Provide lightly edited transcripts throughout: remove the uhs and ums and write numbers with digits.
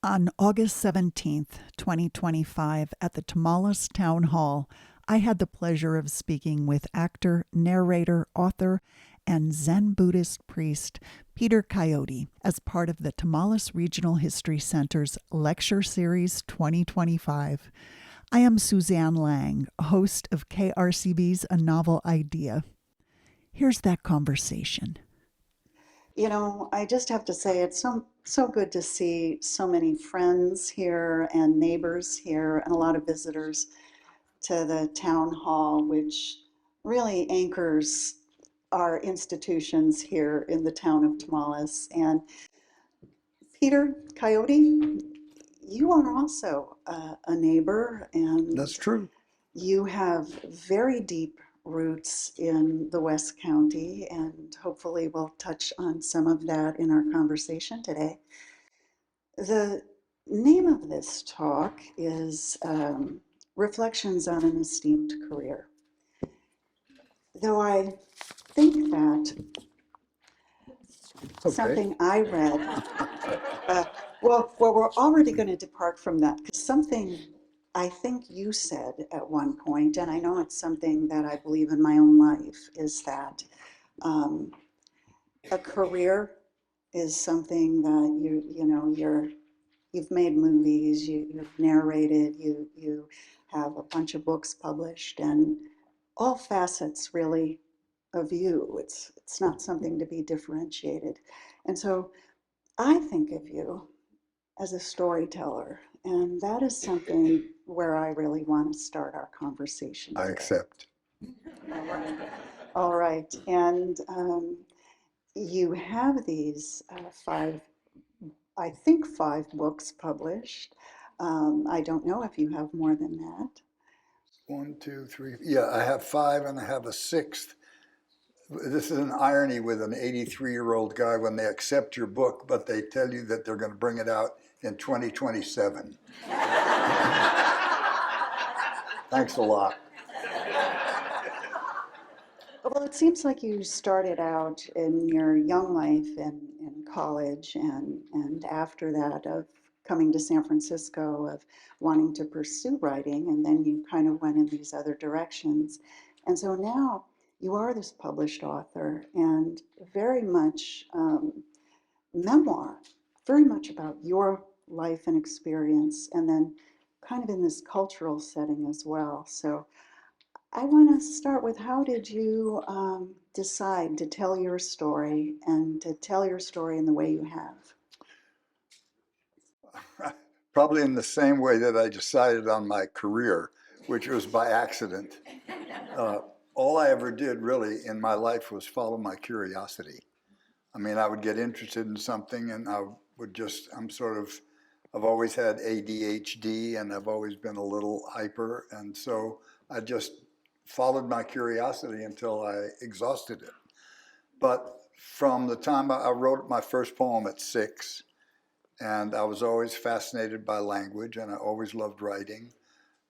On August 17th, 2025, at the Tamales Town Hall, I had the pleasure of speaking with actor, narrator, author, and Zen Buddhist priest Peter Coyote as part of the Tamales Regional History Center's Lecture Series 2025. I am Suzanne Lang, host of KRCB's A Novel Idea. Here's that conversation. You know, I just have to say it's so good to see so many friends here and neighbors here and a lot of visitors to the town hall, which really anchors our institutions here in the town of Tamales. And Peter Coyote, you are also a neighbor, and That's true. you have very deep roots in the West County, and hopefully we'll touch on some of that in our conversation today. The name of this talk is Reflections on an Esteemed Career. Though I think that Okay. something I read, well, we're already going to depart from that because something I think you said at one point, and I know it's something that I believe in my own life, is that um, a career is something that you've made movies, you've narrated, you have a bunch of books published, and all facets really of you. It's not something to be differentiated. And so I think of you as a storyteller, and that is something where I really want to start our conversation I today. accept. All right. All right. And you have these I think five books published. I don't know if you have more than that. 1, 2, 3. Yeah, I have 5 and I have a sixth. This is an irony with an 83-year-old guy when they accept your book, but they tell you that they're going to bring it out in 2027. Thanks a lot. Well, it seems like you started out in your young life in college and after that of coming to San Francisco, of wanting to pursue writing, and then you kind of went in these other directions. And so now you are this published author and very much memoir, very much about your life and experience, and then kind of in this cultural setting as well. So I want to start with, how did you decide to tell your story and to tell your story in the way you have? Probably in the same way that I decided on my career, which was by accident. Uh, all I ever did really in my life was follow my curiosity. I mean, I would get interested in something and I would just, I've always had ADHD and I've always been a little hyper. And so I just followed my curiosity until I exhausted it. But from the time I wrote my first poem at 6, and I was always fascinated by language and I always loved writing.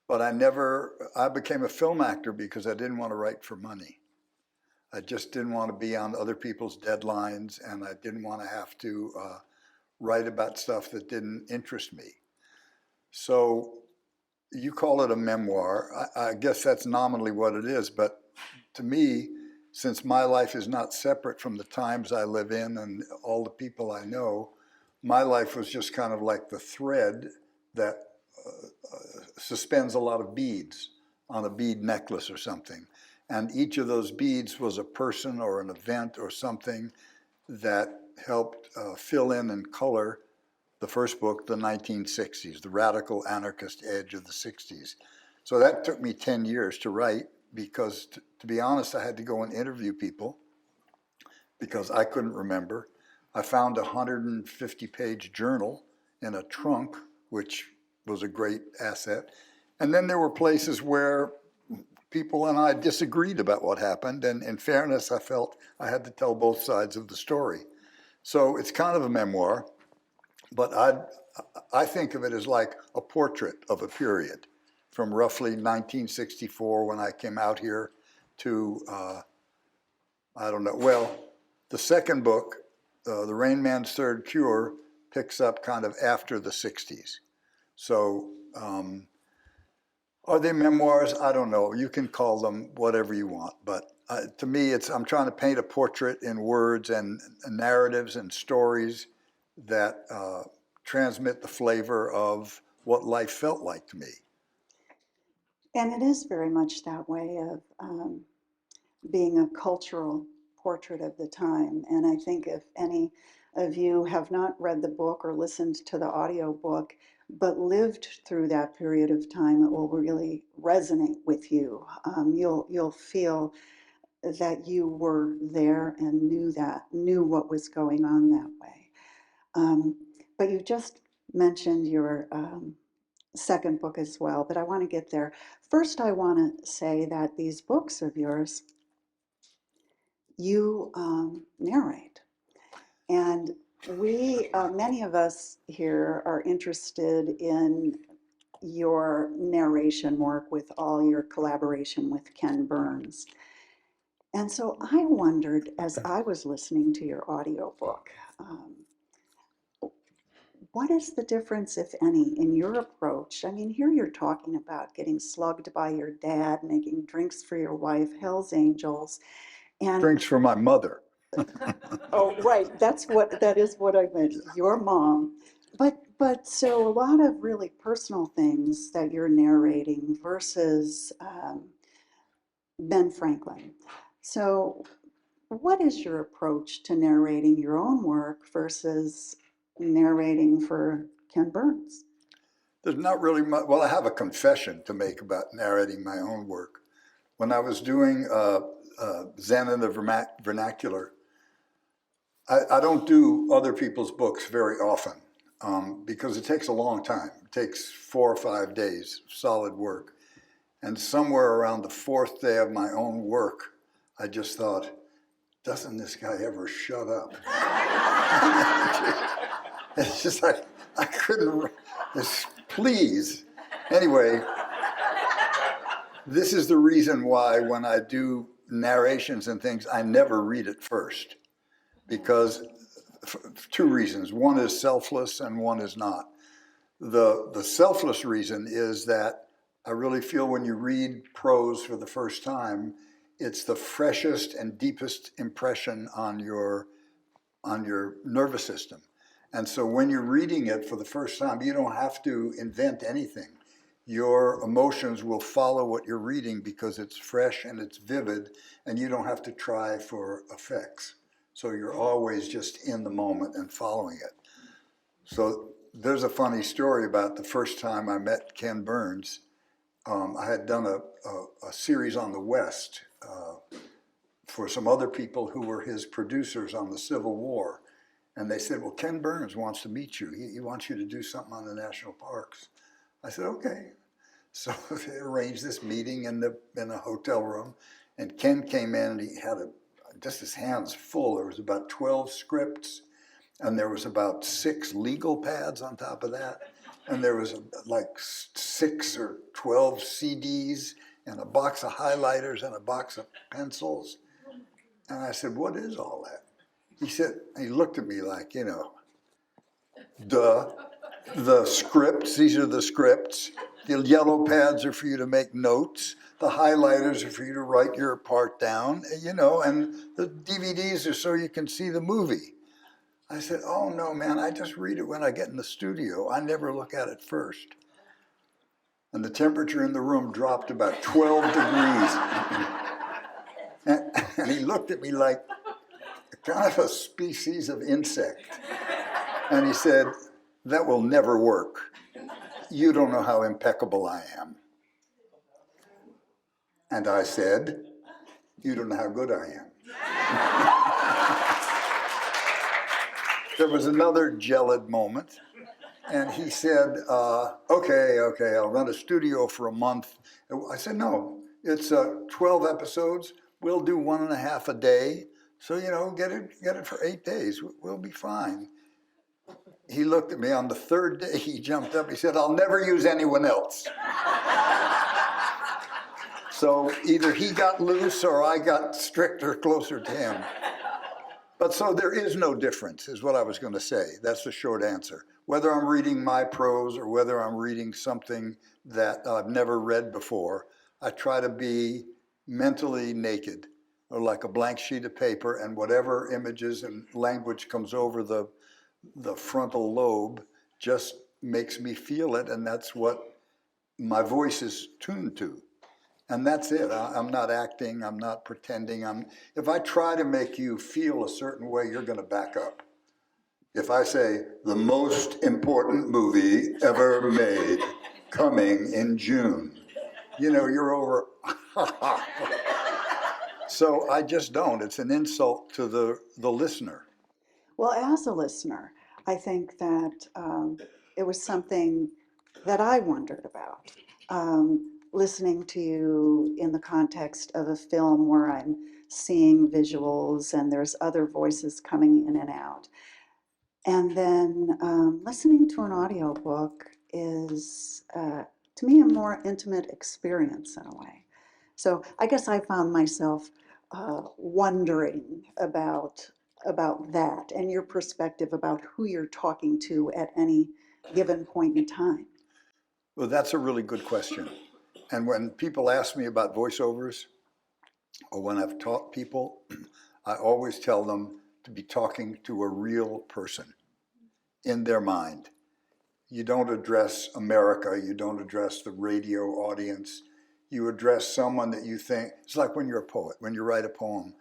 But I became a film actor because I didn't want to write for money. I just didn't want to be on other people's deadlines, and I didn't want to have to write about stuff that didn't interest me. So you call it a memoir. I guess that's nominally what it is, but to me, since my life is not separate from the times I live in and all the people I know, my life was just kind of like the thread that suspends a lot of beads on a bead necklace or something. And each of those beads was a person or an event or something that helped fill in and color the first book, the 1960s, the radical anarchist edge of the 60s. So that took me 10 years to write because, to be honest, I had to go and interview people because I couldn't remember. I found a 150-page journal in a trunk, which was a great asset. And then there were places where people and I disagreed about what happened, and in fairness, I felt I had to tell both sides of the story. So it's kind of a memoir, but I think of it as like a portrait of a period from roughly 1964 when I came out here to, I don't know, well, the second book, The Rain Man's Third Cure, picks up kind of after the 60s. So are they memoirs? I don't know. You can call them whatever you want. But to me, I'm trying to paint a portrait in words and narratives and stories that transmit the flavor of what life felt like to me. And it is very much that way of being a cultural portrait of the time. And I think if any of you have not read the book or listened to the audio book, but lived through that period of time, it will really resonate with you. You'll feel that you were there and knew what was going on that way. But you just mentioned your second book as well, but I want to get there. First, I want to say that these books of yours, you narrate. And we, many of us here are interested in your narration work with all your collaboration with Ken Burns. And so I wondered, as I was listening to your audiobook, what is the difference, if any, in your approach? I mean, here you're talking about getting slugged by your dad, making drinks for your wife, Hell's Angels, and Drinks for my mother. oh, right, that is what I meant, your mom. But so a lot of really personal things that you're narrating versus Ben Franklin. So what is your approach to narrating your own work versus narrating for Ken Burns? There's not really much. Well, I have a confession to make about narrating my own work. When I was doing Zen in the vernacular, I don't do other people's books very often because it takes a long time. It takes 4 or 5 days, solid work. And somewhere around the 4th day of my own work, I just thought, doesn't this guy ever shut up? It's just like, I couldn't, please. Anyway, this is the reason why when I do narrations and things, I never read it first. Because 2 reasons. One is selfless and one is not. The selfless reason is that I really feel when you read prose for the first time, it's the freshest and deepest impression on your nervous system. And so when you're reading it for the first time, you don't have to invent anything. Your emotions will follow what you're reading because it's fresh and it's vivid, and you don't have to try for effects. So you're always just in the moment and following it. So there's a funny story about the first time I met Ken Burns. I had done a series on the West for some other people who were his producers on the Civil War. And they said, well, Ken Burns wants to meet you. He wants you to do something on the national parks. I said, okay. So they arranged this meeting in a hotel room. And Ken came in and he had just his hands full. There was about 12 scripts. And there was about 6 legal pads on top of that. And there was like 6 or 12 CDs and a box of highlighters and a box of pencils. And I said, what is all that? He said, he looked at me like, duh, the scripts, these are the scripts. The yellow pads are for you to make notes. The highlighters are for you to write your part down, and the DVDs are so you can see the movie. I said, oh no, man, I just read it when I get in the studio. I never look at it first. And the temperature in the room dropped about 12 degrees. And he looked at me like kind of a species of insect. And he said, that will never work. You don't know how impeccable I am. And I said, you don't know how good I am. There was another gelid moment. And he said, okay, I'll run a studio for a month. I said, no, it's 12 episodes. We'll do 1.5 a day. So, get it for 8 days. We'll be fine. He looked at me on the 3rd day. He jumped up. He said, I'll never use anyone else. So either he got loose or I got stricter, closer to him. But so there is no difference, is what I was going to say. That's the short answer. Whether I'm reading my prose or whether I'm reading something that I've never read before, I try to be mentally naked, or like a blank sheet of paper, and whatever images and language comes over the frontal lobe just makes me feel it, and that's what my voice is tuned to. And that's it. I'm not acting. I'm not pretending. If I try to make you feel a certain way, you're going to back up. If I say the most important movie ever made, coming in June, you're over. So I just don't. It's an insult to the listener. Well, as a listener, I think that it was something that I wondered about. Listening to you in the context of a film where I'm seeing visuals and there's other voices coming in and out. And then listening to an audiobook is, to me, a more intimate experience in a way. So I guess I found myself wondering about that and your perspective about who you're talking to at any given point in time. Well, that's a really good question. And when people ask me about voiceovers, or when I've taught people, I always tell them to be talking to a real person in their mind. You don't address America, you don't address the radio audience, you address someone that you think, it's like when you're a poet, when you write a poem,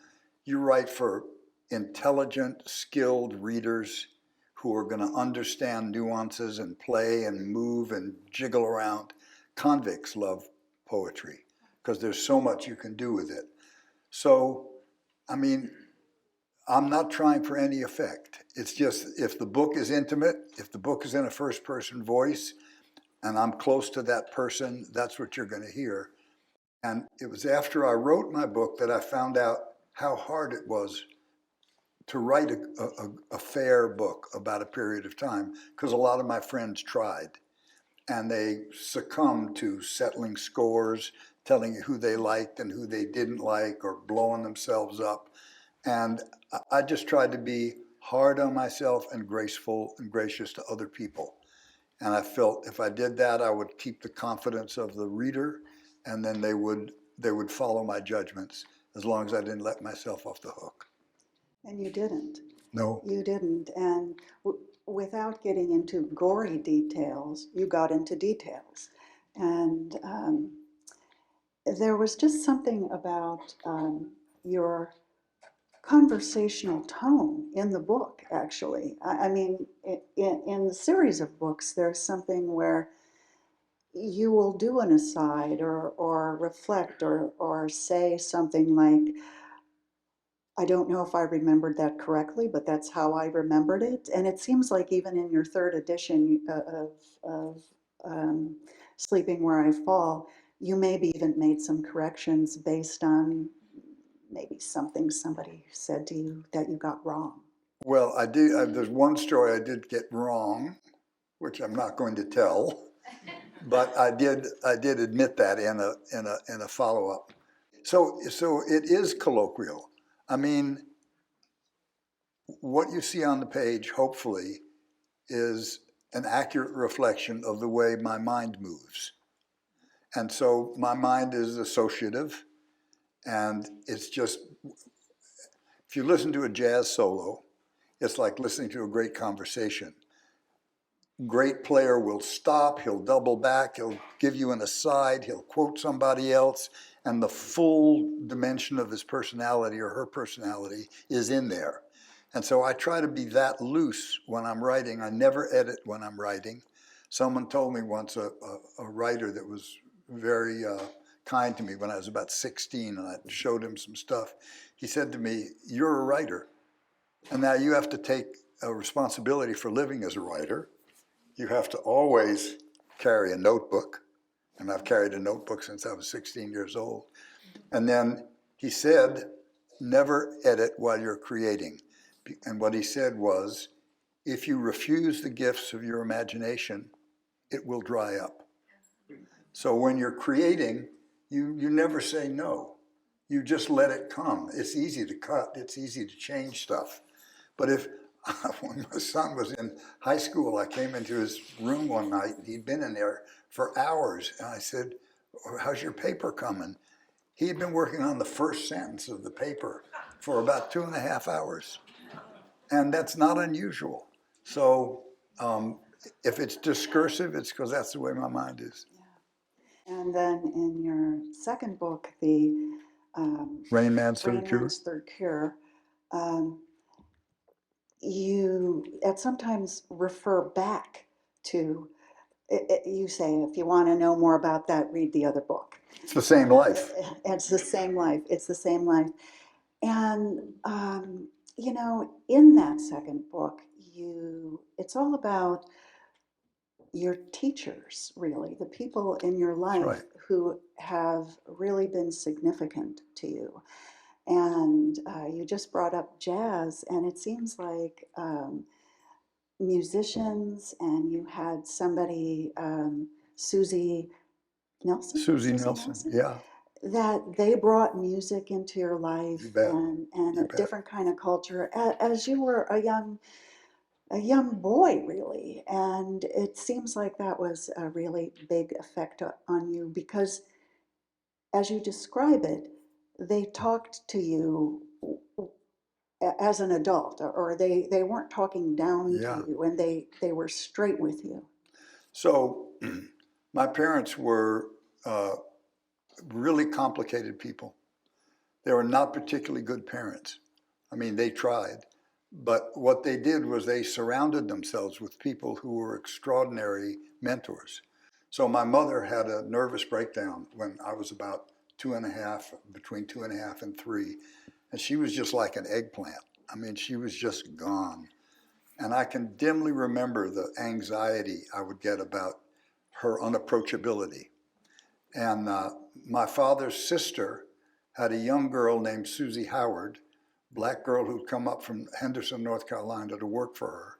you write for intelligent, skilled readers who are going to understand nuances and play and move and jiggle around. Convicts love poetry because there's so much you can do with it. So, I mean, I'm not trying for any effect. It's just if the book is intimate, if the book is in a first person voice, and I'm close to that person, that's what you're going to hear. And it was after I wrote my book that I found out how hard it was to write a fair book about a period of time, because a lot of my friends tried and they succumbed to settling scores, telling you who they liked and who they didn't like, or blowing themselves up. And I just tried to be hard on myself and graceful and gracious to other people. And I felt if I did that, I would keep the confidence of the reader, and then they would follow my judgments as long as I didn't let myself off the hook. And you didn't. No. You didn't. And without getting into gory details, you got into details. And there was just something about your conversational tone in the book, actually. I mean, in the series of books, there's something where you will do an aside or reflect or say something like, I don't know if I remembered that correctly, but that's how I remembered it. And it seems like even in your third edition of Sleeping Where I Fall, you maybe even made some corrections based on maybe something somebody said to you that you got wrong. Well, I did. There's one story I did get wrong, which I'm not going to tell, but I did admit that in a follow up. So it is colloquial. I mean, what you see on the page, hopefully, is an accurate reflection of the way my mind moves. And so my mind is associative, and it's just, if you listen to a jazz solo, it's like listening to a great conversation. Great player will stop, he'll double back, he'll give you an aside, he'll quote somebody else, and the full dimension of his personality or her personality is in there. And so I try to be that loose when I'm writing. I never edit when I'm writing. Someone told me once, a writer that was very kind to me when I was about 16, and I showed him some stuff. He said to me, "You're a writer, and now you have to take a responsibility for living as a writer. You have to always carry a notebook," and I've carried a notebook since I was 16 years old. And then he said, "Never edit while you're creating." And what he said was, if you refuse the gifts of your imagination, it will dry up. So when you're creating, you never say no. you just let it come. It's easy to cut, it's easy to change stuff. But if, when my son was in high school, I came into his room one night and he'd been in there for hours. And I said, how's your paper coming? He had been working on the first sentence of the paper for about 2.5 hours. And that's not unusual. So if it's discursive, it's because that's the way my mind is. Yeah. And then in your second book, the Rain Man's Third Rain Cure. Man's Third Cure, you at sometimes refer back to, you say, if you want to know more about that, read the other book. It's the same life. It's the same life. It's the same life. And, you know, in that second book, it's all about your teachers, really, the people in your life right. who have really been significant to you. And you just brought up jazz, and it seems like musicians, and you had somebody, Susie Nelson? Susie Nelson, yeah. That they brought music into your life You bet. and You a bet. different kind of culture as you were a young boy, really. And it seems like that was a really big effect on you because, as you describe it, they talked to you as an adult, or they weren't talking down Yeah. to you, and they were straight with you. So my parents were really complicated people. They were not particularly good parents. I mean, they tried. But what they did was they surrounded themselves with people who were extraordinary mentors. So my mother had a nervous breakdown when I was about 2.5, between 2.5 and 3. And she was just like an eggplant. I mean, she was just gone. And I can dimly remember the anxiety I would get about her unapproachability. And my father's sister had a young girl named Susie Howard, black girl who'd come up from Henderson, North Carolina to work for her.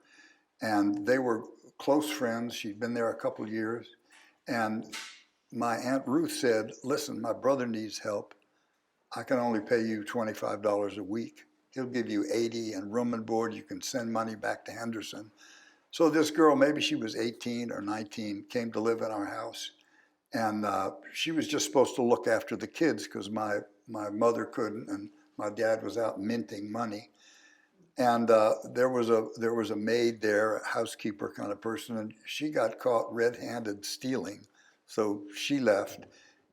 And they were close friends. She'd been there a couple years. And my Aunt Ruth said, listen, my brother needs help. I can only pay you $25 a week. He'll give you $80 and room and board. You can send money back to Henderson. So this girl, maybe she was 18 or 19, came to live in our house. And she was just supposed to look after the kids because my mother couldn't, and my dad was out minting money. And there was a maid there, a housekeeper kind of person, and she got caught red-handed stealing, so she left.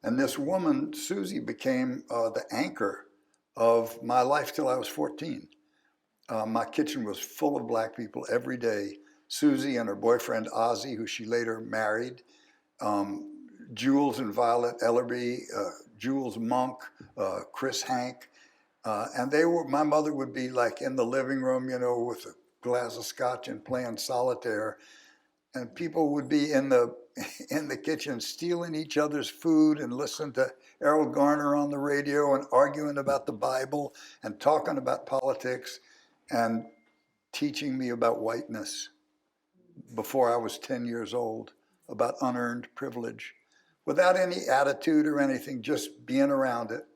And this woman, Susie, became the anchor of my life till I was 14. My kitchen was full of black people every day. Susie and her boyfriend Ozzie, who she later married, Jules and Violet Ellerby, Jules Monk, Chris Hank. And my mother would be like in the living room, you know, with a glass of scotch and playing solitaire. And people would be in the kitchen stealing each other's food and listening to Errol Garner on the radio and arguing about the Bible and talking about politics and teaching me about whiteness before I was 10 years old, about unearned privilege, without any attitude or anything, just being around it.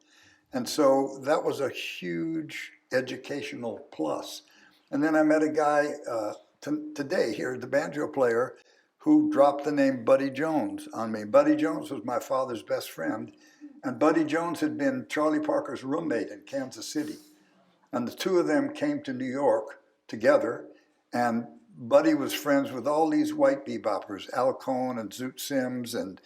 And so that was a huge educational plus. And then I met a guy today here, the banjo player, who dropped the name Buddy Jones on me. Buddy Jones was my father's best friend, and Buddy Jones had been Charlie Parker's roommate in Kansas City. And the two of them came to New York together, and Buddy was friends with all these white beboppers, Al Cohn and Zoot Sims and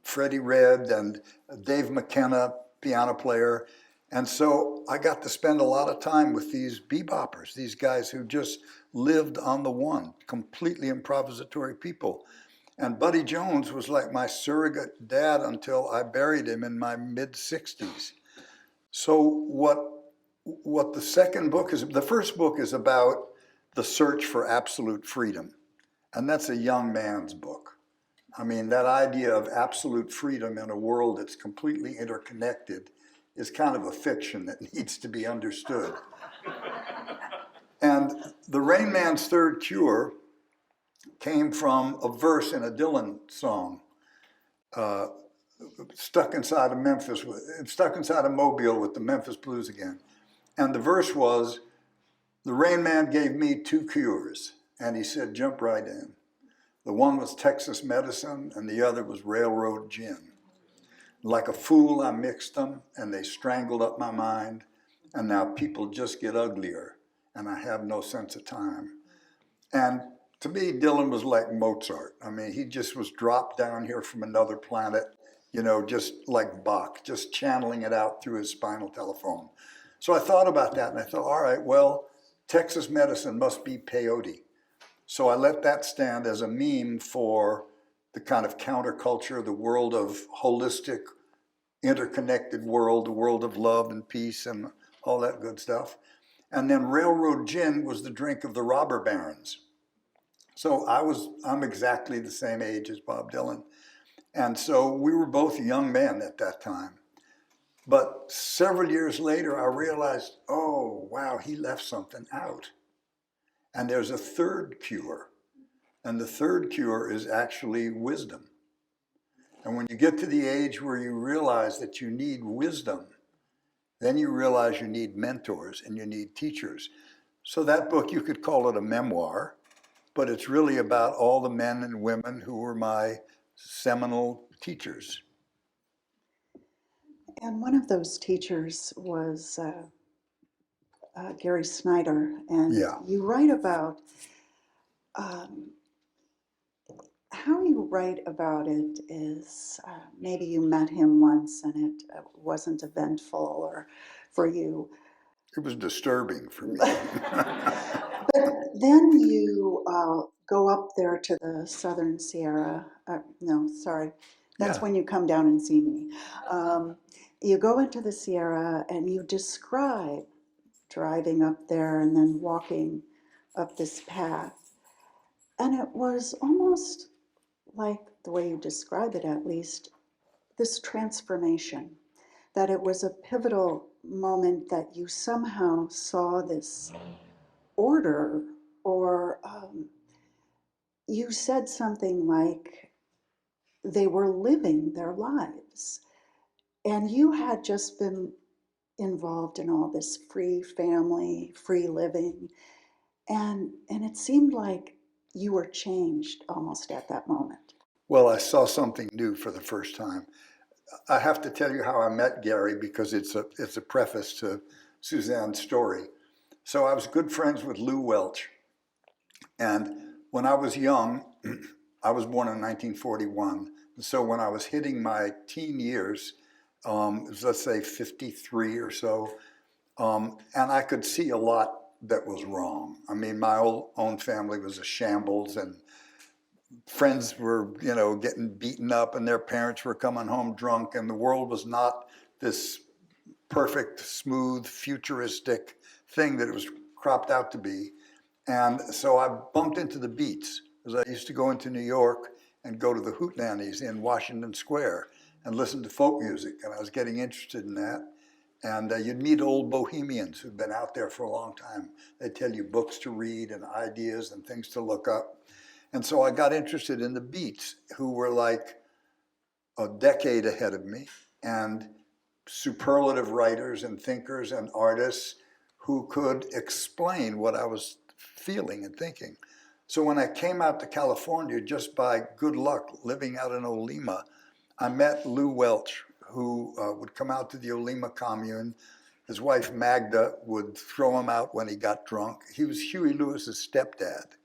Freddie Redd and Dave McKenna, piano player. And so I got to spend a lot of time with these beboppers, these guys who just lived on the one, completely improvisatory people. And Buddy Jones was like my surrogate dad until I buried him in my mid-60s. So what the second book is, the first book is about the search for absolute freedom. And that's a young man's book. I mean, that idea of absolute freedom in a world that's completely interconnected is kind of a fiction that needs to be understood. And the Rain Man's Third Cure came from a verse in a Dylan song. stuck inside of Memphis, stuck inside of Mobile with the Memphis Blues again. And the verse was, the Rain Man gave me two cures, and he said, jump right in. The one was Texas medicine, and the other was railroad gin. Like a fool, I mixed them, and they strangled up my mind, and now people just get uglier, and I have no sense of time. And to me, Dylan was like Mozart. I mean, he just was dropped down here from another planet, you know, just like Bach, just channeling it out through his spinal telephone. So I thought about that, and I thought, all right, well, Texas medicine must be peyote. So I let that stand as a meme for the kind of counterculture, the world of holistic, interconnected world, the world of love and peace and all that good stuff. And then railroad gin was the drink of the robber barons. So I'm exactly the same age as Bob Dylan. And so we were both young men at that time. But several years later, I realized, oh, wow, he left something out. And there's a third cure. And the third cure is actually wisdom. And when you get to the age where you realize that you need wisdom, then you realize you need mentors and you need teachers. So that book, you could call it a memoir, but it's really about all the men and women who were my seminal teachers. And one of those teachers was Gary Snyder. And Yeah. you write about how you write about it is maybe you met him once and it wasn't eventful or for you. It was disturbing for me. But then you go up there to the Southern Sierra. No, sorry. That's Yeah. when you come down and see me. You go into the Sierra and you describe driving up there and then walking up this path. And it was almost like the way you describe it, at least, this transformation, that it was a pivotal moment that you somehow saw this order, or you said something like they were living their lives. And you had just been involved in all this free family, free living. And it seemed like you were changed almost at that moment. Well, I saw something new for the first time. I have to tell you how I met Gary because it's a preface to Suzanne's story. So I was good friends with Lou Welch. And when I was young, I was born in 1941. So when I was hitting my teen years, let's say 53 or so, and I could see a lot that was wrong. I mean, my own family was a shambles, and friends were, you know, getting beaten up, and their parents were coming home drunk, and the world was not this perfect, smooth, futuristic thing that it was cropped out to be. And so I bumped into the beats, because I used to go into New York and go to the hootenannies in Washington Square and listen to folk music, and I was getting interested in that. And you'd meet old bohemians who'd been out there for a long time. They'd tell you books to read and ideas and things to look up. And so I got interested in the Beats, who were like a decade ahead of me, and superlative writers and thinkers and artists who could explain what I was feeling and thinking. So when I came out to California, just by good luck, living out in Olima, I met Lou Welch, who would come out to the Olima commune. His wife Magda would throw him out when he got drunk. He was Huey Lewis's stepdad.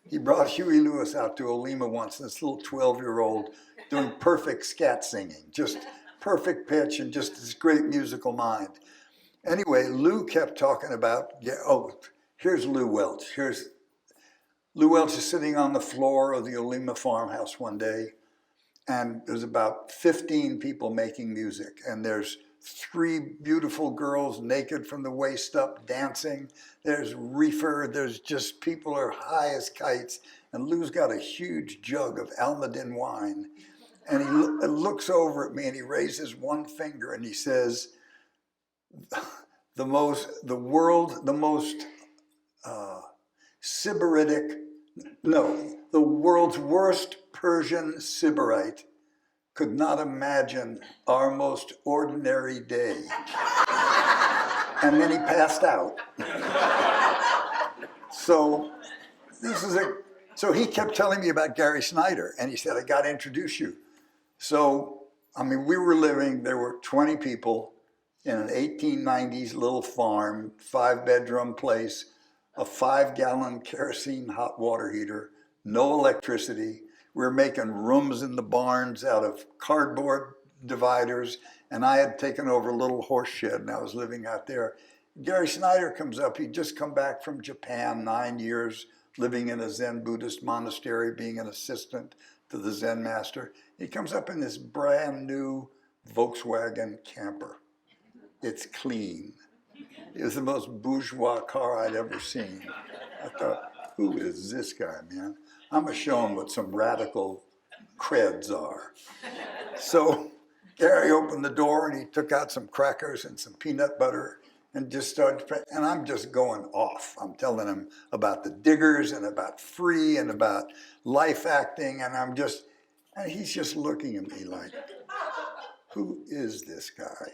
He brought Huey Lewis out to Olima once, this little 12-year-old doing perfect scat singing, just perfect pitch and just this great musical mind. Anyway, Lou kept talking about, here's Lou Welch. Lou Welch is sitting on the floor of the Olima farmhouse one day, and there's about 15 people making music, and there's 3 beautiful girls naked from the waist up dancing. There's reefer, there's just people are high as kites, and Lou's got a huge jug of Almaden wine, and he looks over at me and he raises one finger and he says, the most Sybaritic, no, the world's worst Persian Sybarite could not imagine our most ordinary day. And then he passed out. So so he kept telling me about Gary Snyder, and he said, I got to introduce you. So, I mean, there were 20 people in an 1890s little farm, 5-bedroom place, a 5-gallon kerosene hot water heater, no electricity. We were making rooms in the barns out of cardboard dividers, and I had taken over a little horse shed, and I was living out there. Gary Snyder comes up. He'd just come back from Japan, 9 years living in a Zen Buddhist monastery, being an assistant to the Zen master. He comes up in this brand new Volkswagen camper. It's clean. It was the most bourgeois car I'd ever seen. I thought, who is this guy, man? I'm gonna show him what some radical creds are. So Gary opened the door and he took out some crackers and some peanut butter and just started, and I'm just going off. I'm telling him about the diggers and about free and about life acting, and he's just looking at me like, who is this guy?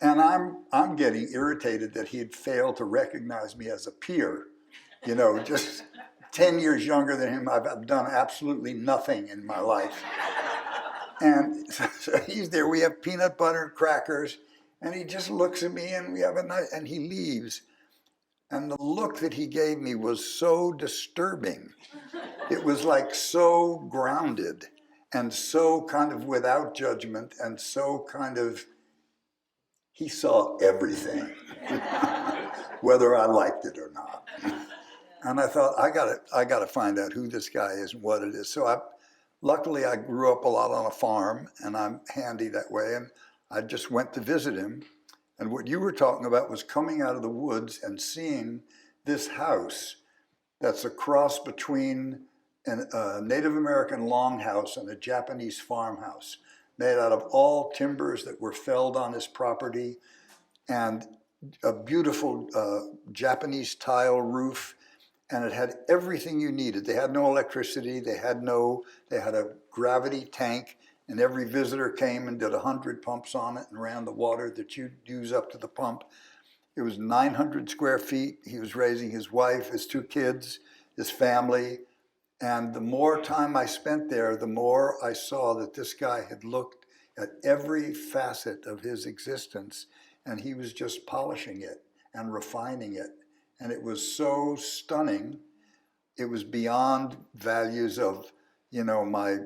And I'm getting irritated that he had failed to recognize me as a peer. You know, just 10 years younger than him, I've done absolutely nothing in my life. And so he's there, we have peanut butter, crackers, and he just looks at me and we have a night, and he leaves. And the look that he gave me was so disturbing. It was like so grounded and so kind of without judgment and so kind of, he saw everything, whether I liked it or not. And I thought, I gotta find out who this guy is and what it is. So luckily I grew up a lot on a farm and I'm handy that way. And I just went to visit him. And what you were talking about was coming out of the woods and seeing this house that's a cross between a Native American longhouse and a Japanese farmhouse, made out of all timbers that were felled on his property, and a beautiful Japanese tile roof. And it had everything you needed. They had no electricity. They had a gravity tank, and every visitor came and did 100 pumps on it and ran the water that you'd use up to the pump. It was 900 square feet. He was raising his wife, his 2 kids, his family. And the more time I spent there, the more I saw that this guy had looked at every facet of his existence, and he was just polishing it and refining it. And it was so stunning. It was beyond values of, my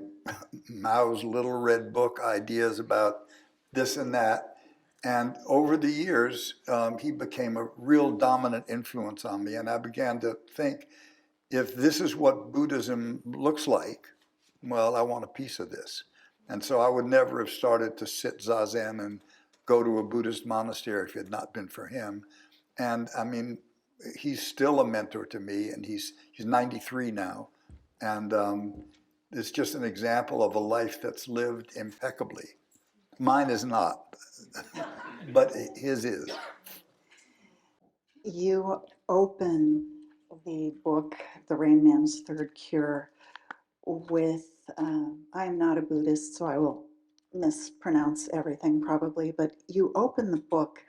Mao's Little Red Book ideas about this and that. And over the years, he became a real dominant influence on me. And I began to think, if this is what Buddhism looks like, well, I want a piece of this. And so I would never have started to sit Zazen and go to a Buddhist monastery if it had not been for him. And I mean, he's still a mentor to me, and he's 93 now. And it's just an example of a life that's lived impeccably. Mine is not, but his is. You open the book, The Rain Man's Third Cure, with, I'm not a Buddhist, so I will mispronounce everything probably, but you open the book,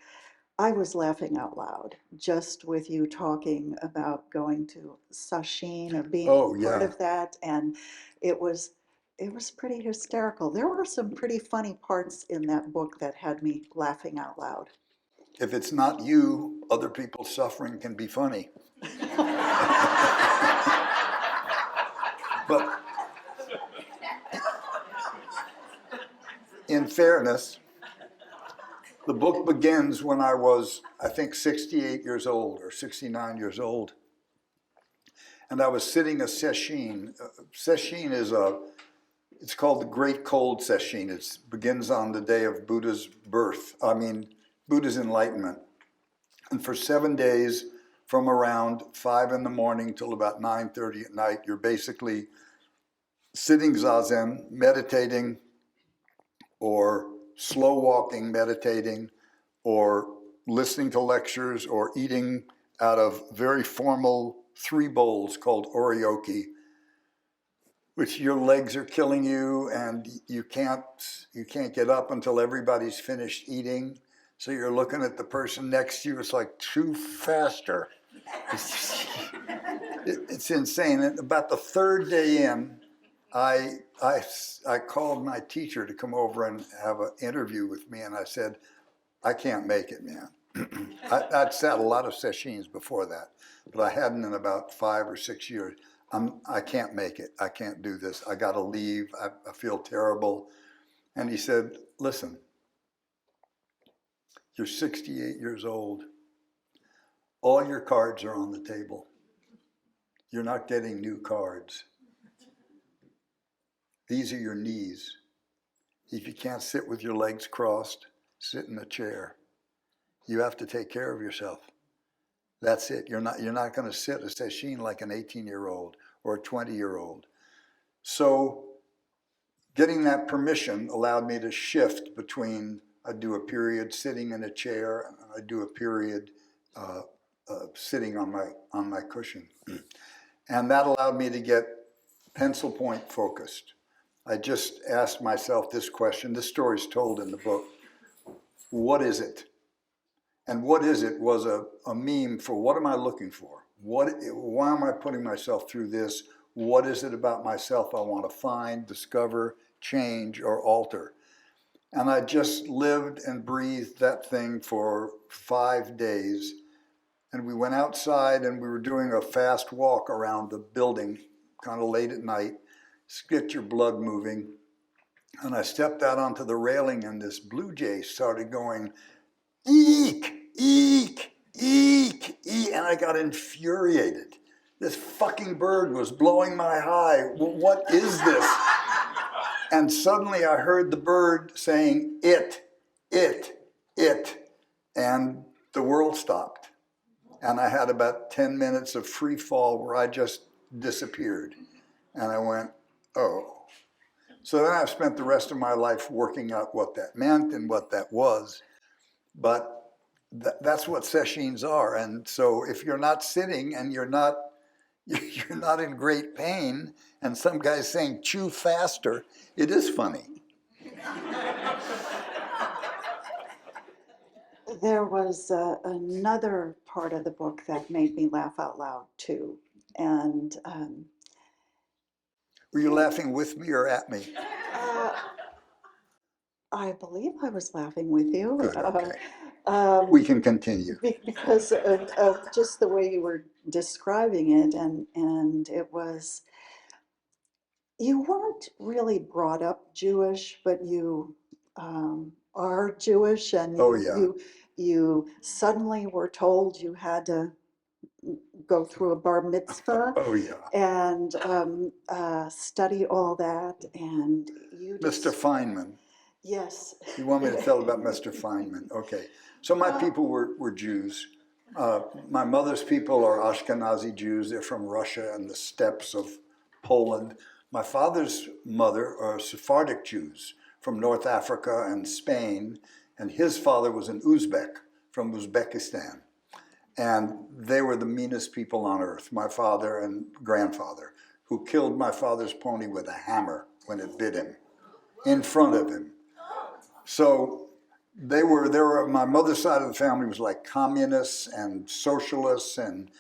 I was laughing out loud just with you talking about going to sashin or being part of that, and it was pretty hysterical. There were some pretty funny parts in that book that had me laughing out loud. If it's not you, other people's suffering can be funny. But in fairness, the book begins when I was, I think, 68 years old or 69 years old. And I was sitting a sesshin. Sesshin it's called the Great Cold Sesshin. It begins on the day of Buddha's Buddha's enlightenment. And for 7 days, from around 5 in the morning till about 9:30 at night, you're basically sitting zazen, meditating, or slow walking, meditating, or listening to lectures, or eating out of very formal 3 bowls called oryoki. which your legs are killing you, and you can't get up until everybody's finished eating. So you're looking at the person next to you. It's like, chew faster. It's insane. And about the third day in, I called my teacher to come over and have an interview with me, and I said, I can't make it, man. I'd sat a lot of sessions before that, but I hadn't in about 5 or 6 years. I can't make it. I can't do this. I got to leave. I feel terrible. And he said, listen, you're 68 years old. All your cards are on the table. You're not getting new cards. These are your knees. If you can't sit with your legs crossed, sit in a chair. You have to take care of yourself. That's it. You're not going to sit a session like an 18-year-old or a 20-year-old. So getting that permission allowed me to shift between, I do a period sitting in a chair, and I do a period sitting on my cushion. And that allowed me to get pencil point focused. I just asked myself this question. This story's told in the book. What is it? And what is it was a meme for what am I looking for? Why am I putting myself through this? What is it about myself I want to find, discover, change, or alter? And I just lived and breathed that thing for 5 days. And we went outside and we were doing a fast walk around the building, kind of late at night, get your blood moving. And I stepped out onto the railing and this blue jay started going, eek, eek, eek, eek, and I got infuriated. This fucking bird was blowing my high. What is this? And suddenly I heard the bird saying, it, and the world stopped. And I had about 10 minutes of free fall where I just disappeared. And I went, oh. So then I've spent the rest of my life working out what that meant and what that was. But that's what sessions are. And so if you're not sitting and you're not in great pain and some guy's saying chew faster, it is funny. There was another part of the book that made me laugh out loud too. And Were you laughing with me or at me? I believe I was laughing with you. Good, okay. We can continue. Because of just the way you were describing it, and it was, you weren't really brought up Jewish, but you are Jewish, and Oh, yeah. you suddenly were told you had to go through a bar mitzvah Oh, yeah. and study all that, and you Mr. just, Feynman. yes. You want me to tell about Mr. Feynman? Okay. So my people were Jews. My mother's people are Ashkenazi Jews. They're from Russia and the steppes of Poland. My father's mother are Sephardic Jews from North Africa and Spain. And his father was an Uzbek from Uzbekistan. And they were the meanest people on earth, my father and grandfather, who killed my father's pony with a hammer when it bit him, in front of him. So they were, my mother's side of the family was like communists and socialists and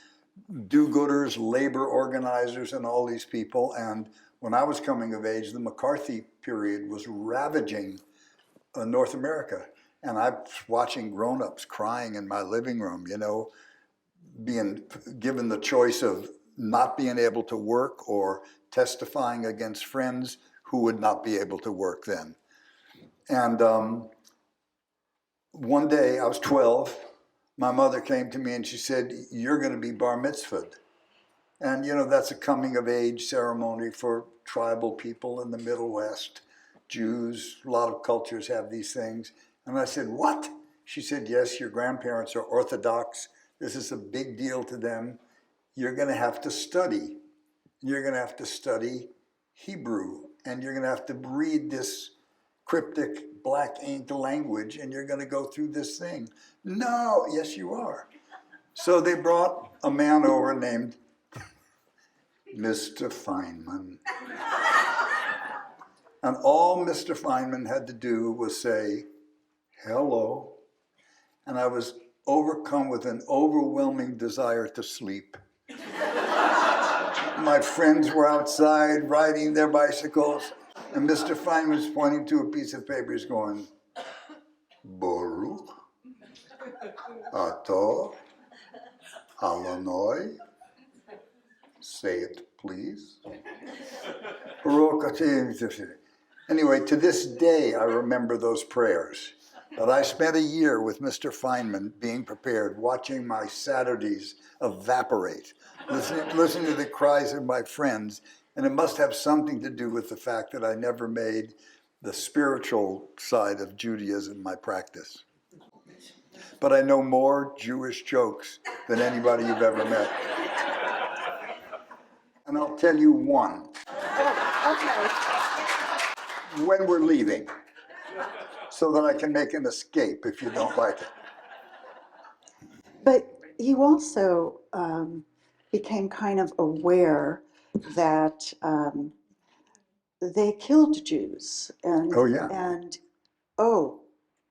do-gooders, labor organizers, and all these people. And when I was coming of age, the McCarthy period was ravaging North America. And I was watching grown-ups crying in my living room, you know, being given the choice of not being able to work or testifying against friends who would not be able to work then. And one day, I was 12, my mother came to me and she said, you're going to be bar mitzvahed. And, you know, that's a coming of age ceremony for tribal people in the Middle West, Jews, a lot of cultures have these things. And I said, what? She said, yes, your grandparents are Orthodox. This is a big deal to them. You're going to have to study. You're going to have to study Hebrew, and you're going to have to read this cryptic black ink language, and you're going to go through this thing. No, yes, you are. So they brought a man over named Mr. Feynman. And all Mr. Feynman had to do was say, hello. And I was overcome with an overwhelming desire to sleep. My friends were outside riding their bicycles, and Mr. Feynman was pointing to a piece of paper. He's going, Baruch Atah Adonai. Say it, please. Baruch Atah. Anyway, to this day, I remember those prayers. But I spent a year with Mr. Feynman being prepared, watching my Saturdays evaporate, listening to the cries of my friends. And it must have something to do with the fact that I never made the spiritual side of Judaism my practice. But I know more Jewish jokes than anybody you've ever met. And I'll tell you one. Okay. When we're leaving, so that I can make an escape if you don't like it. But you also became kind of aware that they killed Jews, and Oh, yeah. Oh,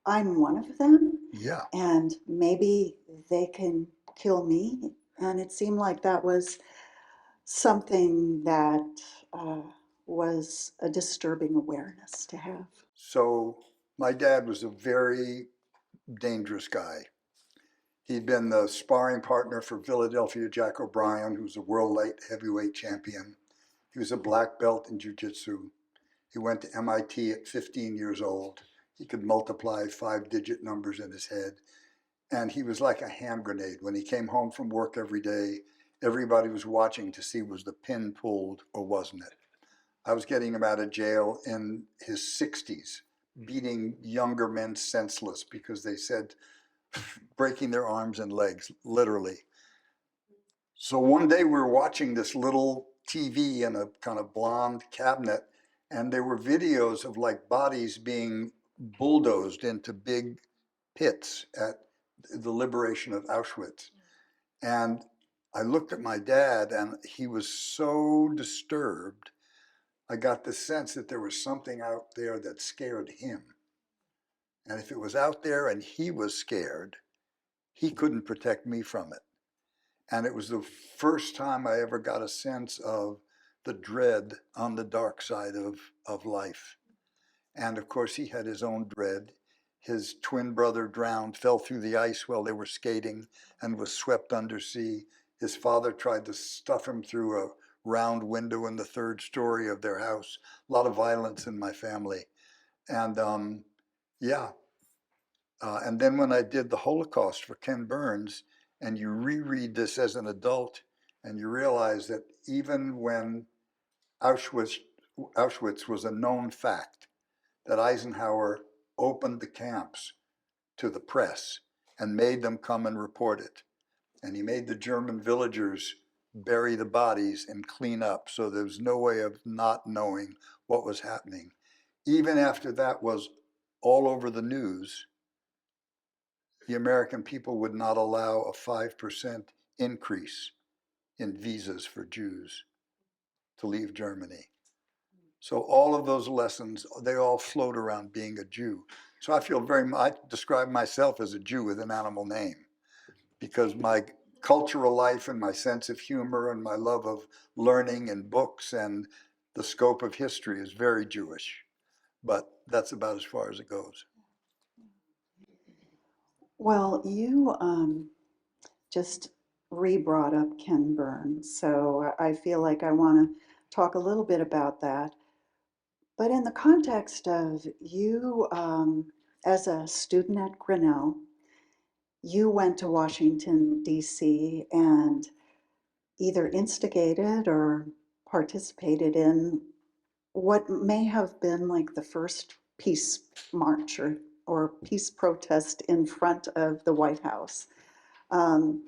I'm one of them, Yeah. and maybe they can kill me. And it seemed like that was something that was a disturbing awareness to have. So my dad was a very dangerous guy. He'd been the sparring partner for Philadelphia Jack O'Brien, who's a world light heavyweight champion. He was a black belt in jiu-jitsu. He went to MIT at 15 years old. He could multiply 5-digit numbers in his head. And he was like a hand grenade. When he came home from work every day, everybody was watching to see was the pin pulled or wasn't it. I was getting him out of jail in his 60s, beating younger men senseless because they said, breaking their arms and legs, literally. So one day we were watching this little TV in a kind of blonde cabinet, and there were videos of like bodies being bulldozed into big pits at the liberation of Auschwitz. And I looked at my dad, and he was so disturbed. I got the sense that there was something out there that scared him. And if it was out there and he was scared, he couldn't protect me from it. And it was the first time I ever got a sense of the dread on the dark side of life. And of course, he had his own dread. His twin brother drowned, fell through the ice while they were skating, and was swept undersea. His father tried to stuff him through a round window in the 3rd story of their house. A lot of violence in my family. And yeah. And then when I did the Holocaust for Ken Burns, and you reread this as an adult, and you realize that even when Auschwitz was a known fact, that Eisenhower opened the camps to the press and made them come and report it. And he made the German villagers bury the bodies and clean up, so there was no way of not knowing what was happening. Even after that was all over the news, the American people would not allow a 5% increase in visas for Jews to leave Germany. So all of those lessons, they all float around being a Jew. So I feel I describe myself as a Jew with an animal name, because my cultural life and my sense of humor and my love of learning and books and the scope of history is very Jewish. But that's about as far as it goes. Well, you just re-brought up Ken Burns, so I feel like I want to talk a little bit about that. But in the context of you, as a student at Grinnell, you went to Washington, D.C., and either instigated or participated in what may have been like the first peace march or peace protest in front of the White House. Um,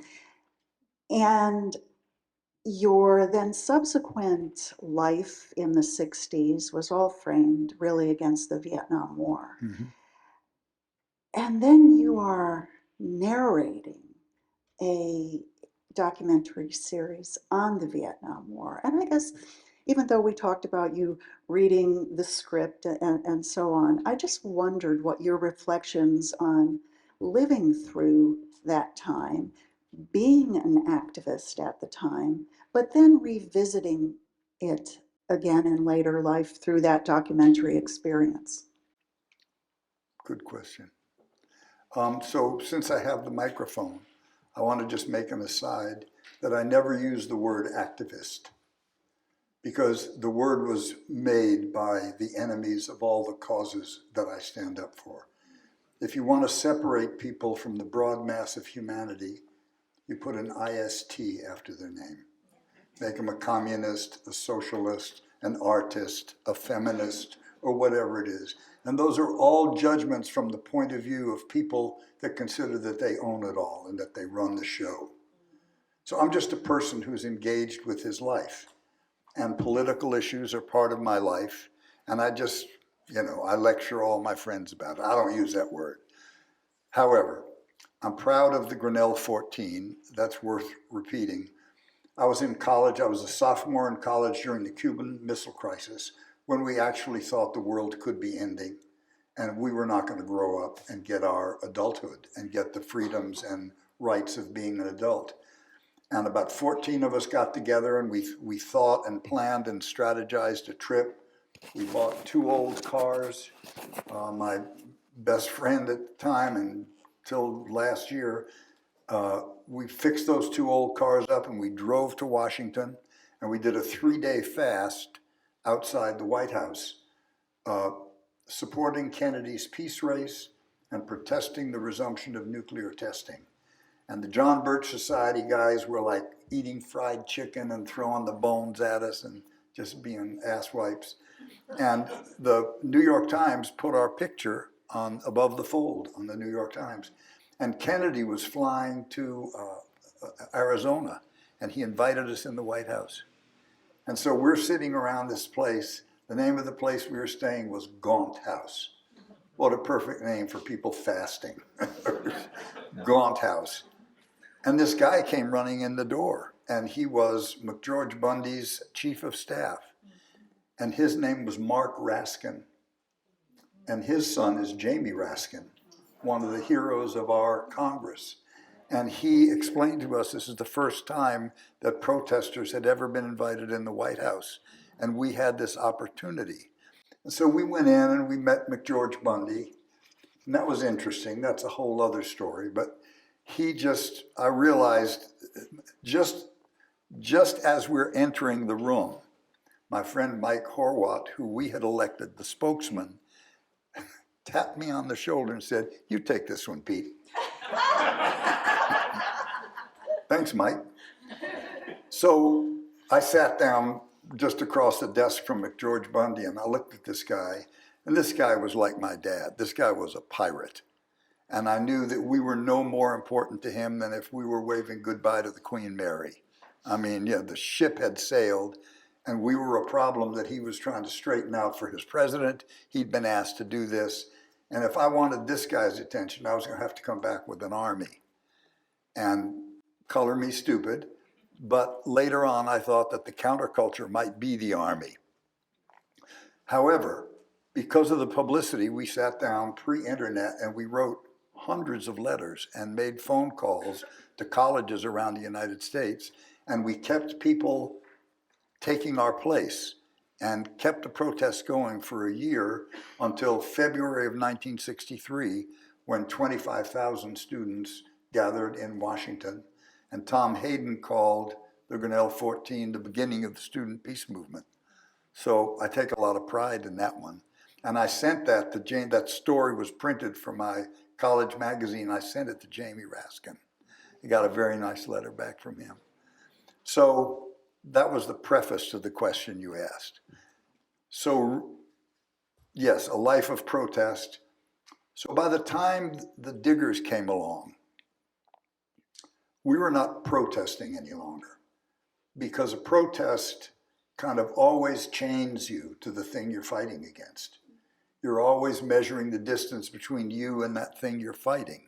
and your then subsequent life in the 60s was all framed really against the Vietnam War. Mm-hmm. And then you are narrating a documentary series on the Vietnam War. And I guess even though we talked about you reading the script and so on, I just wondered what your reflections on living through that time, being an activist at the time, but then revisiting it again in later life through that documentary experience. Good question. So since I have the microphone, I want to just make an aside that I never use the word activist, because the word was made by the enemies of all the causes that I stand up for. If you want to separate people from the broad mass of humanity, you put an IST after their name. Make them a communist, a socialist, an artist, a feminist, or whatever it is. And those are all judgments from the point of view of people that consider that they own it all and that they run the show. So I'm just a person who's engaged with his life. And political issues are part of my life. And I just, I lecture all my friends about it. I don't use that word. However, I'm proud of the Grinnell 14. That's worth repeating. I was in college. I was a sophomore in college during the Cuban Missile Crisis, when we actually thought the world could be ending and we were not going to grow up and get our adulthood and get the freedoms and rights of being an adult. And about 14 of us got together and we thought and planned and strategized a trip. We bought 2 old cars. My best friend at the time until last year, we fixed those 2 old cars up and we drove to Washington and we did a 3-day fast outside the White House, supporting Kennedy's peace race and protesting the resumption of nuclear testing. And the John Birch Society guys were like eating fried chicken and throwing the bones at us and just being asswipes. And the New York Times put our picture on above the fold on the New York Times. And Kennedy was flying to Arizona, and he invited us in the White House. And so we're sitting around this place. The name of the place we were staying was Gaunt House. What a perfect name for people fasting. Gaunt House. And this guy came running in the door, and he was McGeorge Bundy's chief of staff. And his name was Mark Raskin. And his son is Jamie Raskin, one of the heroes of our Congress. And he explained to us this is the first time that protesters had ever been invited in the White House. And we had this opportunity. And so we went in and we met McGeorge Bundy. And that was interesting. That's a whole other story. But I realized just as we're entering the room, my friend Mike Horwat, who we had elected the spokesman, tapped me on the shoulder and said, "You take this one, Pete." Thanks, Mike. So I sat down just across the desk from McGeorge Bundy and I looked at this guy, and this guy was like my dad. This guy was a pirate. And I knew that we were no more important to him than if we were waving goodbye to the Queen Mary. I mean, the ship had sailed and we were a problem that he was trying to straighten out for his president. He'd been asked to do this. And if I wanted this guy's attention, I was going to have to come back with an army and color me stupid. But later on, I thought that the counterculture might be the army. However, because of the publicity, we sat down pre-internet and we wrote hundreds of letters and made phone calls to colleges around the United States. And we kept people taking our place and kept the protests going for a year until February of 1963, when 25,000 students gathered in Washington. And Tom Hayden called the Grinnell 14 the beginning of the student peace movement. So I take a lot of pride in that one. And I sent that to Jane. That story was printed for my college magazine. I sent it to Jamie Raskin. I got a very nice letter back from him. So that was the preface to the question you asked. So yes, a life of protest. So by the time the Diggers came along, we were not protesting any longer, because a protest kind of always chains you to the thing you're fighting against. You're always measuring the distance between you and that thing you're fighting.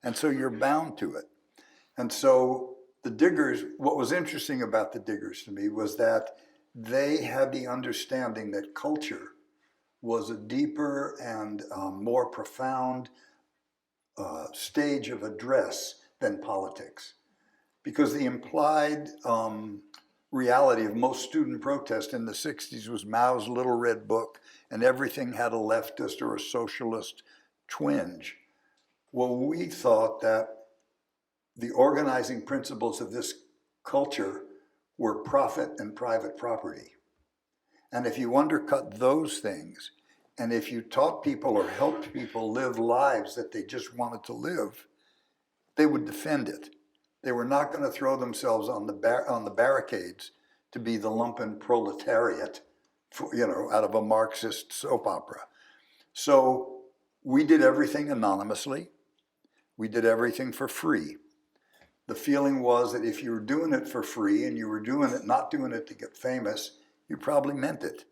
And so you're bound to it. And so the Diggers, what was interesting about the Diggers to me was that they had the understanding that culture was a deeper and more profound stage of address than politics. Because the implied reality of most student protest in the 60s was Mao's Little Red Book, and everything had a leftist or a socialist twinge. Well, we thought that the organizing principles of this culture were profit and private property. And if you undercut those things, and if you taught people or helped people live lives that they just wanted to live, they would defend it. They were not going to throw themselves on the barricades to be the lumpen proletariat, out of a Marxist soap opera. So we did everything anonymously. We did everything for free. The feeling was that if you were doing it for free and you were not doing it to get famous, you probably meant it.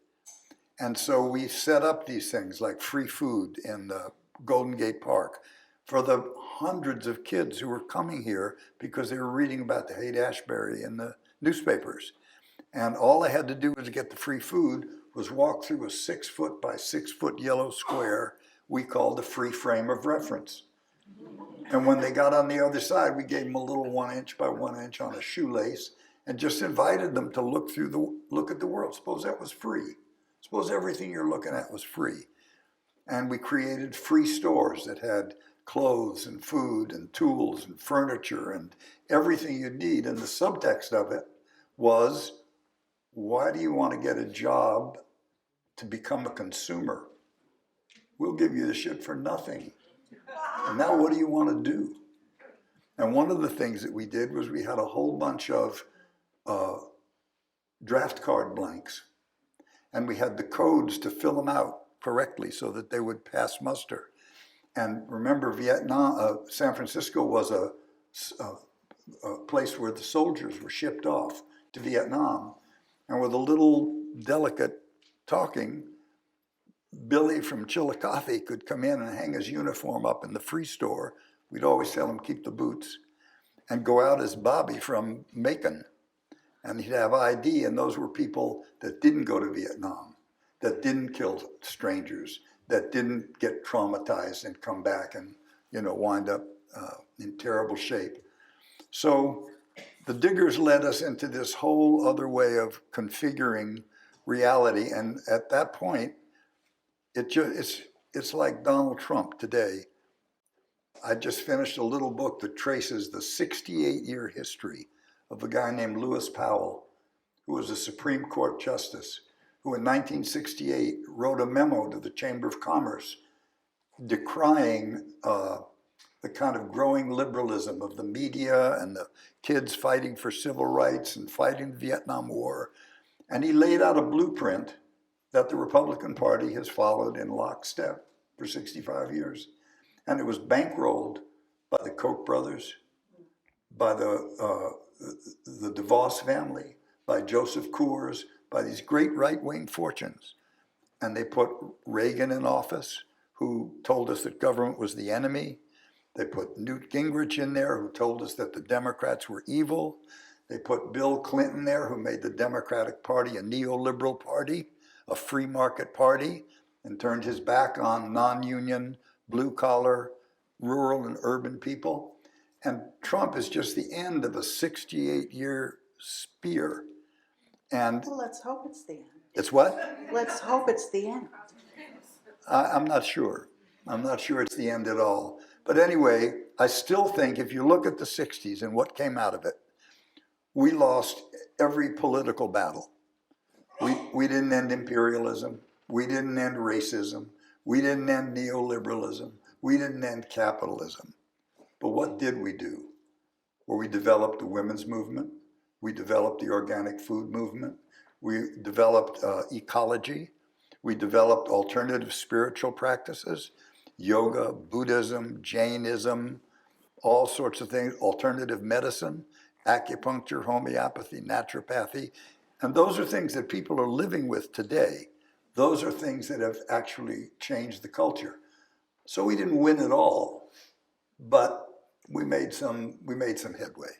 And so we set up these things like free food in the Golden Gate Park for the hundreds of kids who were coming here because they were reading about the Haight-Ashbury in the newspapers. And all they had to do to get the free food was walk through a 6-foot by 6-foot yellow square we called a free frame of reference. And when they got on the other side, we gave them a little 1 inch by 1 inch on a shoelace and just invited them to look at the world. Suppose that was free. Suppose everything you're looking at was free. And we created free stores that had clothes and food and tools and furniture and everything you need. And the subtext of it was, why do you want to get a job to become a consumer? We'll give you the shit for nothing. And now what do you want to do? And one of the things that we did was we had a whole bunch of draft card blanks. And we had the codes to fill them out correctly so that they would pass muster. And remember, San Francisco was a place where the soldiers were shipped off to Vietnam. And with a little delicate talking, Billy from Chillicothe could come in and hang his uniform up in the free store. We'd always tell him, keep the boots, and go out as Bobby from Macon. And he'd have ID, and those were people that didn't go to Vietnam, that didn't kill strangers, that didn't get traumatized and come back and wind up in terrible shape. So the Diggers led us into this whole other way of configuring reality, and at that point, it's like Donald Trump today. I just finished a little book that traces the 68-year history of a guy named Lewis Powell, who was a Supreme Court justice, who in 1968 wrote a memo to the Chamber of Commerce decrying the kind of growing liberalism of the media and the kids fighting for civil rights and fighting the Vietnam War. And he laid out a blueprint that the Republican Party has followed in lockstep for 65 years. And it was bankrolled by the Koch brothers, by the DeVos family, by Joseph Coors, by these great right-wing fortunes. And they put Reagan in office, who told us that government was the enemy. They put Newt Gingrich in there, who told us that the Democrats were evil. They put Bill Clinton there, who made the Democratic Party a neoliberal party, a free market party, and turned his back on non-union, blue-collar, rural and urban people. And Trump is just the end of a 68-year spear. And Well, let's hope it's the end. it's what? Let's hope it's the end. I'm not sure. I'm not sure it's the end at all. But anyway, I still think if you look at the 60s and what came out of it, we lost every political battle. We didn't end imperialism. We didn't end racism. We didn't end neoliberalism. We didn't end capitalism. But what did we do? Well, we developed the women's movement. We developed the organic food movement. We developed ecology. We developed alternative spiritual practices, yoga, Buddhism, Jainism, all sorts of things, alternative medicine, acupuncture, homeopathy, naturopathy. And those are things that people are living with today. Those are things that have actually changed the culture. So we didn't win it all, but we made some headway.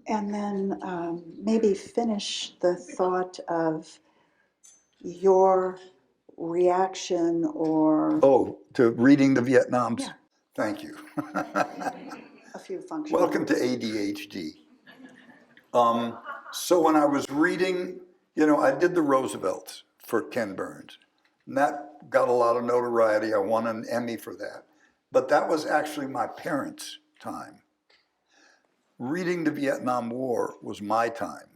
And then maybe finish the thought of your reaction or, Oh, to reading the Vietnams? yeah, Thank you. a few Welcome to functionaries. ADHD. So when I was reading, I did the Roosevelts for Ken Burns, and that got a lot of notoriety. I won an Emmy for that. But that was actually my parents' time. Reading the Vietnam War was my time,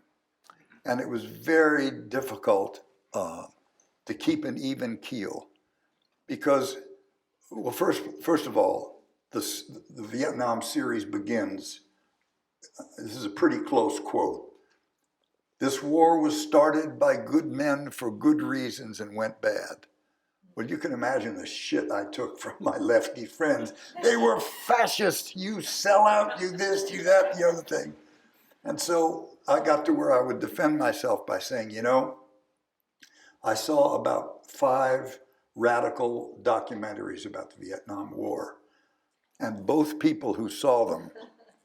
and it was very difficult to keep an even keel because, well, first of all, the Vietnam series begins. This is a pretty close quote. This war was started by good men for good reasons and went bad. Well, you can imagine the shit I took from my lefty friends. They were fascists. You sell out, you this, you that, the other thing. And so I got to where I would defend myself by saying, I saw about 5 radical documentaries about the Vietnam War. And both people who saw them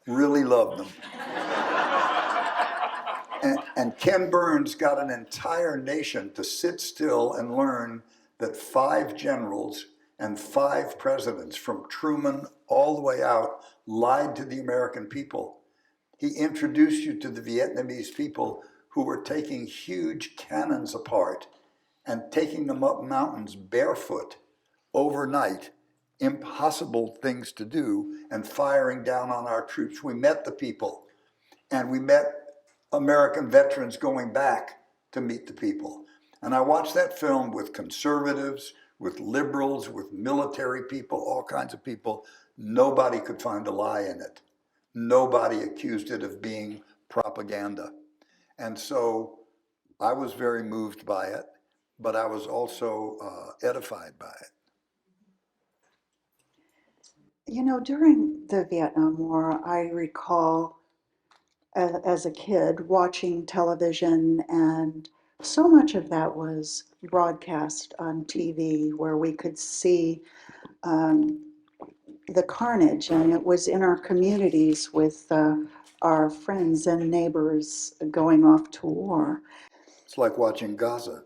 really loved them. And Ken Burns got an entire nation to sit still and learn that 5 generals and 5 presidents, from Truman all the way out, lied to the American people. He introduced you to the Vietnamese people who were taking huge cannons apart and taking them up mountains barefoot overnight, impossible things to do, and firing down on our troops. We met the people, and we met American veterans going back to meet the people. And I watched that film with conservatives, with liberals, with military people, all kinds of people. Nobody could find a lie in it. Nobody accused it of being propaganda. And so I was very moved by it, but I was also edified by it. During the Vietnam War, I recall as a kid watching television, and so much of that was broadcast on TV where we could see um, the carnage, and it was in our communities with our friends and neighbors going off to war. It's like watching Gaza.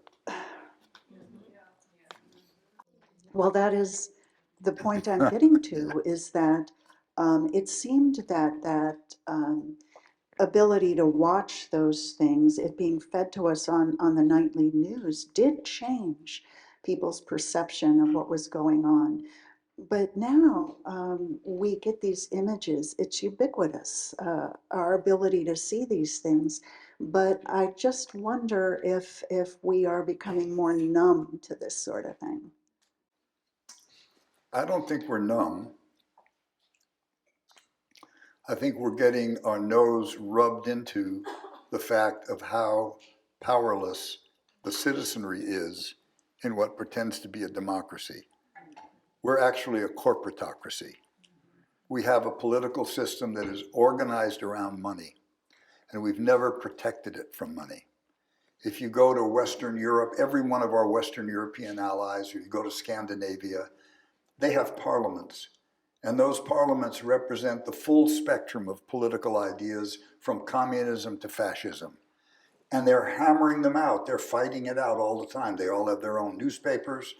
Well, that is the point I'm getting to, is that it seemed that ability to watch those things, it being fed to us on the nightly news, did change people's perception of what was going on. But now we get these images, it's ubiquitous, our ability to see these things. But I just wonder if we are becoming more numb to this sort of thing. I don't think we're numb. I think we're getting our nose rubbed into the fact of how powerless the citizenry is in what pretends to be a democracy. We're actually a corporatocracy. We have a political system that is organized around money, and we've never protected it from money. If you go to Western Europe, every one of our Western European allies, or you go to Scandinavia, they have parliaments. And those parliaments represent the full spectrum of political ideas from communism to fascism. And they're hammering them out. They're fighting it out all the time. They all have their own newspapers.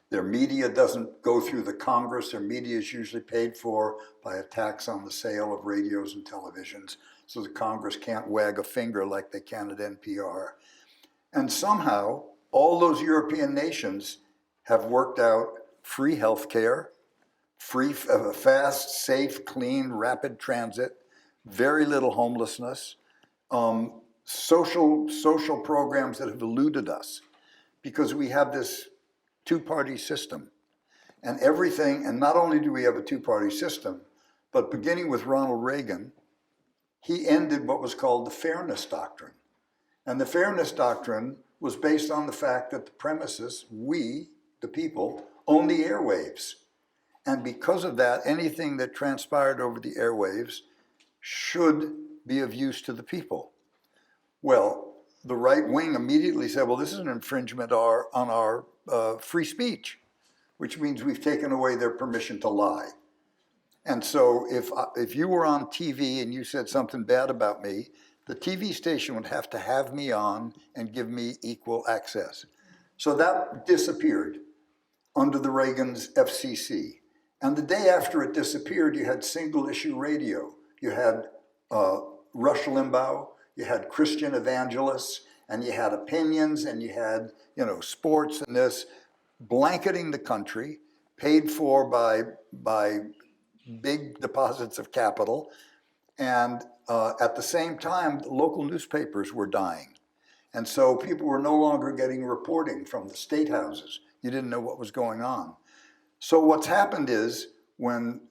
Their media doesn't go through the Congress. Their media is usually paid for by a tax on the sale of radios and televisions. So the Congress can't wag a finger like they can at NPR. And somehow, all those European nations have worked out free health care, free, fast, safe, clean, rapid transit, very little homelessness, social programs that have eluded us because we have this two-party system. And everything, and not only do we have a two-party system, but beginning with Ronald Reagan, he ended what was called the Fairness Doctrine. And the Fairness Doctrine was based on the fact that the premises, we, the people, own the airwaves. And because of that, anything that transpired over the airwaves should be of use to the people. Well, the right wing immediately said, well, this is an infringement on our free speech, which means we've taken away their permission to lie. And so if you were on TV and you said something bad about me, the TV station would have to have me on and give me equal access. So that disappeared under the Reagan's FCC. And the day after it disappeared, you had single issue radio. You had Rush Limbaugh, you had Christian evangelists, and you had opinions, and you had, sports and this, blanketing the country, paid for by big deposits of capital. And at the same time, local newspapers were dying. And so people were no longer getting reporting from the state houses. You didn't know what was going on. So what's happened is when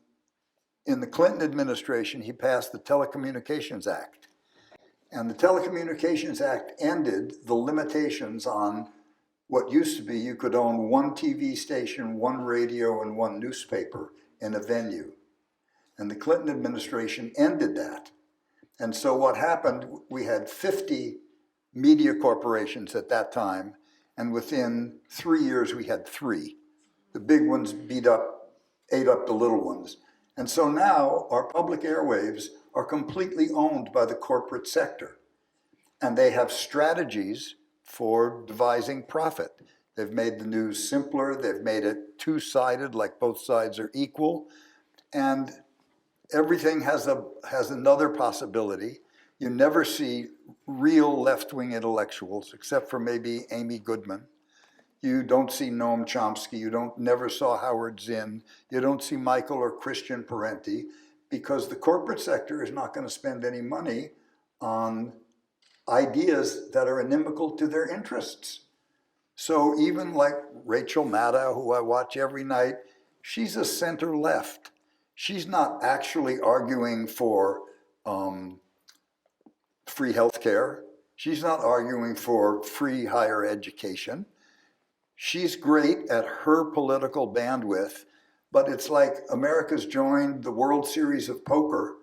in the Clinton administration, he passed the Telecommunications Act. And the Telecommunications Act ended the limitations on what used to be you could own one TV station, one radio, and one newspaper in a venue. And the Clinton administration ended that. And so what happened, we had 50 media corporations at that time, and within 3 years we had 3. The big ones ate up the little ones. And so now our public airwaves are completely owned by the corporate sector. And they have strategies for devising profit. They've made the news simpler, they've made it two-sided, like both sides are equal. And everything has another possibility. You never see real left-wing intellectuals, except for maybe Amy Goodman. You don't see Noam Chomsky. You never saw Howard Zinn. You don't see Michael or Christian Parenti, because the corporate sector is not going to spend any money on ideas that are inimical to their interests. So even like Rachel Maddow, who I watch every night, she's a center left. She's not actually arguing for free healthcare. She's not arguing for free higher education. She's great at her political bandwidth, but it's like America's joined the World Series of Poker,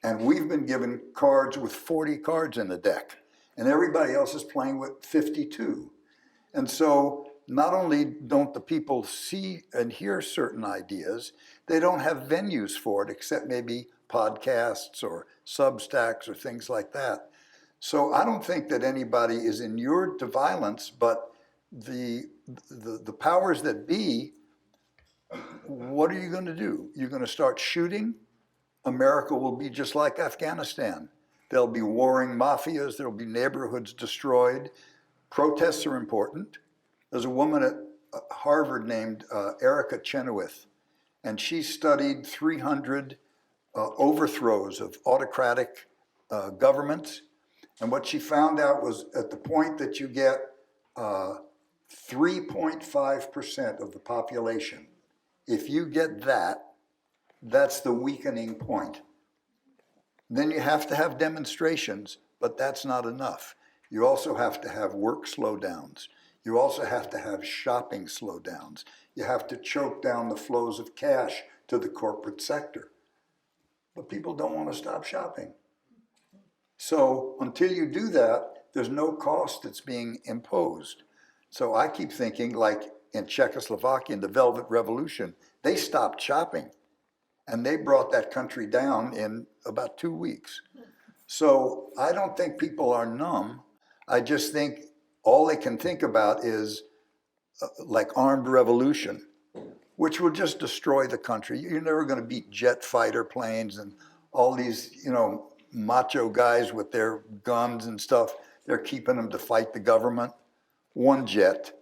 and we've been given cards with 40 cards in the deck, and everybody else is playing with 52. And so not only don't the people see and hear certain ideas, they don't have venues for it, except maybe podcasts or Substacks or things like that. So I don't think that anybody is inured to violence, but the powers that be, what are you going to do? You're going to start shooting? America will be just like Afghanistan. There'll be warring mafias, there'll be neighborhoods destroyed. Protests are important. There's a woman at Harvard named Erica Chenoweth, and she studied 300 overthrows of autocratic governments. And what she found out was at the point that you get 3.5% of the population, if you get that, that's the weakening point. Then you have to have demonstrations, but that's not enough. You also have to have work slowdowns. You also have to have shopping slowdowns. You have to choke down the flows of cash to the corporate sector. But people don't want to stop shopping. So until you do that, there's no cost that's being imposed. So I keep thinking, like in Czechoslovakia, in the Velvet Revolution, they stopped shopping and they brought that country down in about 2 weeks. So I don't think people are numb. I just think all they can think about is like armed revolution, which will just destroy the country. You're never going to beat jet fighter planes and all these, macho guys with their guns and stuff. They're keeping them to fight the government. One jet,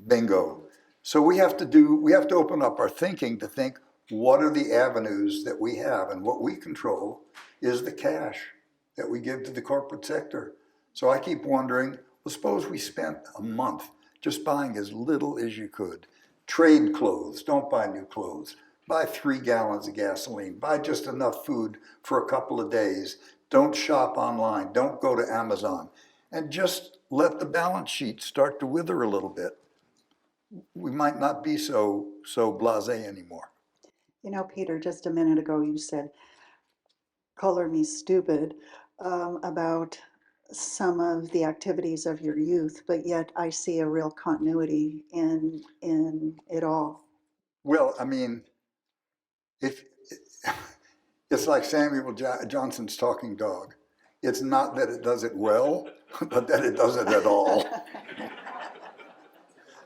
bingo. So we have to open up our thinking to think, what are the avenues that we have? And what we control is the cash that we give to the corporate sector. So I keep wondering, well, suppose we spent a month just buying as little as you could. Trade clothes, don't buy new clothes. Buy 3 gallons of gasoline, buy just enough food for a couple of days. Don't shop online, don't go to Amazon. And just let the balance sheet start to wither a little bit. We might not be so blasé anymore. Peter, just a minute ago you said, color me stupid, about some of the activities of your youth, but yet I see a real continuity in it all. Well, I mean, if it's like Samuel Johnson's talking dog. It's not that it does it well, but that it does it at all.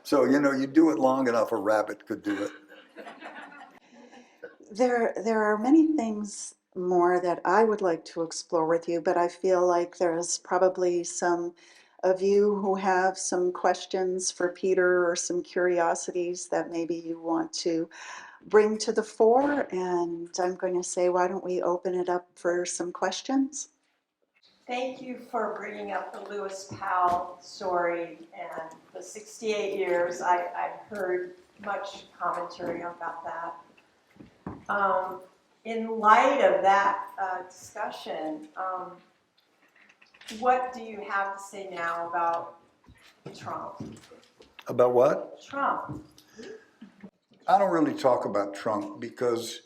So, you do it long enough, a rabbit could do it. There are many things more that I would like to explore with you, but I feel like there's probably some of you who have some questions for Peter or some curiosities that maybe you want to bring to the fore. And I'm going to say, why don't we open it up for some questions? Thank you for bringing up the Lewis Powell story and the 68 years. I've heard much commentary about that. In light of that discussion, what do you have to say now about Trump? About what? Trump. I don't really talk about Trump because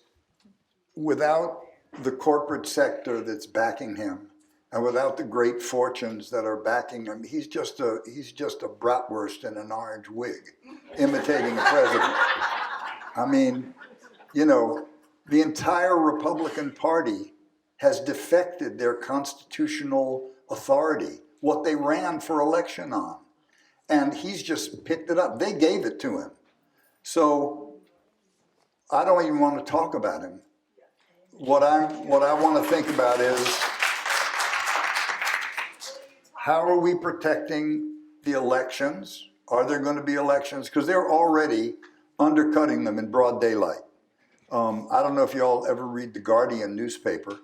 without the corporate sector that's backing him, and without the great fortunes that are backing him, he's just a bratwurst in an orange wig, imitating a president. I mean, the entire Republican Party has defected their constitutional authority, what they ran for election on, and he's just picked it up. They gave it to him. So I don't even want to talk about him. What I want to think about is, how are we protecting the elections? Are there going to be elections? Because they're already undercutting them in broad daylight. I don't know if you all ever read the Guardian newspaper,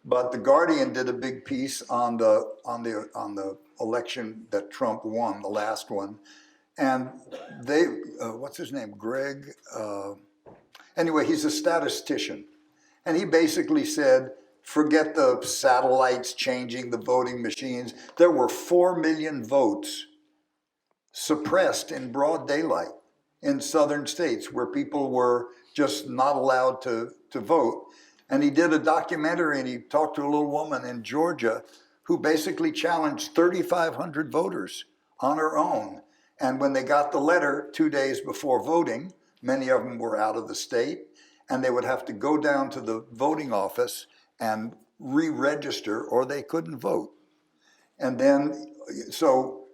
but the Guardian did a big piece on the election that Trump won, the last one, and they what's his name, Greg? Anyway, he's a statistician, and he basically said, forget the satellites changing the voting machines. There were 4 million votes suppressed in broad daylight in southern states where people were just not allowed to vote. And he did a documentary, and he talked to a little woman in Georgia who basically challenged 3,500 voters on her own. And when they got the letter 2 days before voting, many of them were out of the state, and they would have to go down to the voting office and re-register, or they couldn't vote. And then, so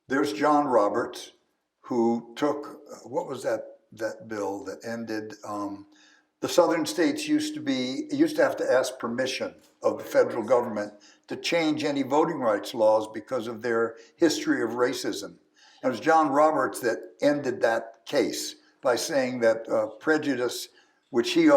there's John Roberts, who took, what was that bill that ended, the southern states used to have to ask permission of the federal government to change any voting rights laws because of their history of racism. And it was John Roberts that ended that case by saying that prejudice, which he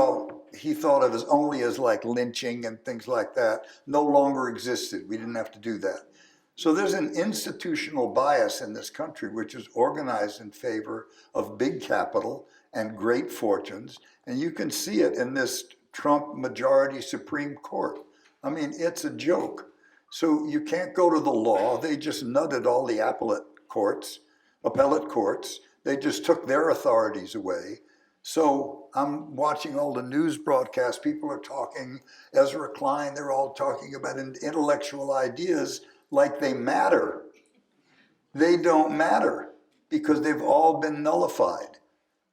thought of as only as like lynching and things like that, no longer existed. We didn't have to do that. So there's an institutional bias in this country which is organized in favor of big capital and great fortunes. And you can see it in this Trump majority Supreme Court. I mean, it's a joke. So you can't go to the law. They just nutted all the appellate courts. They just took their authorities away. So I'm watching all the news broadcasts. People are talking, Ezra Klein, they're all talking about intellectual ideas like they matter. They don't matter because they've all been nullified.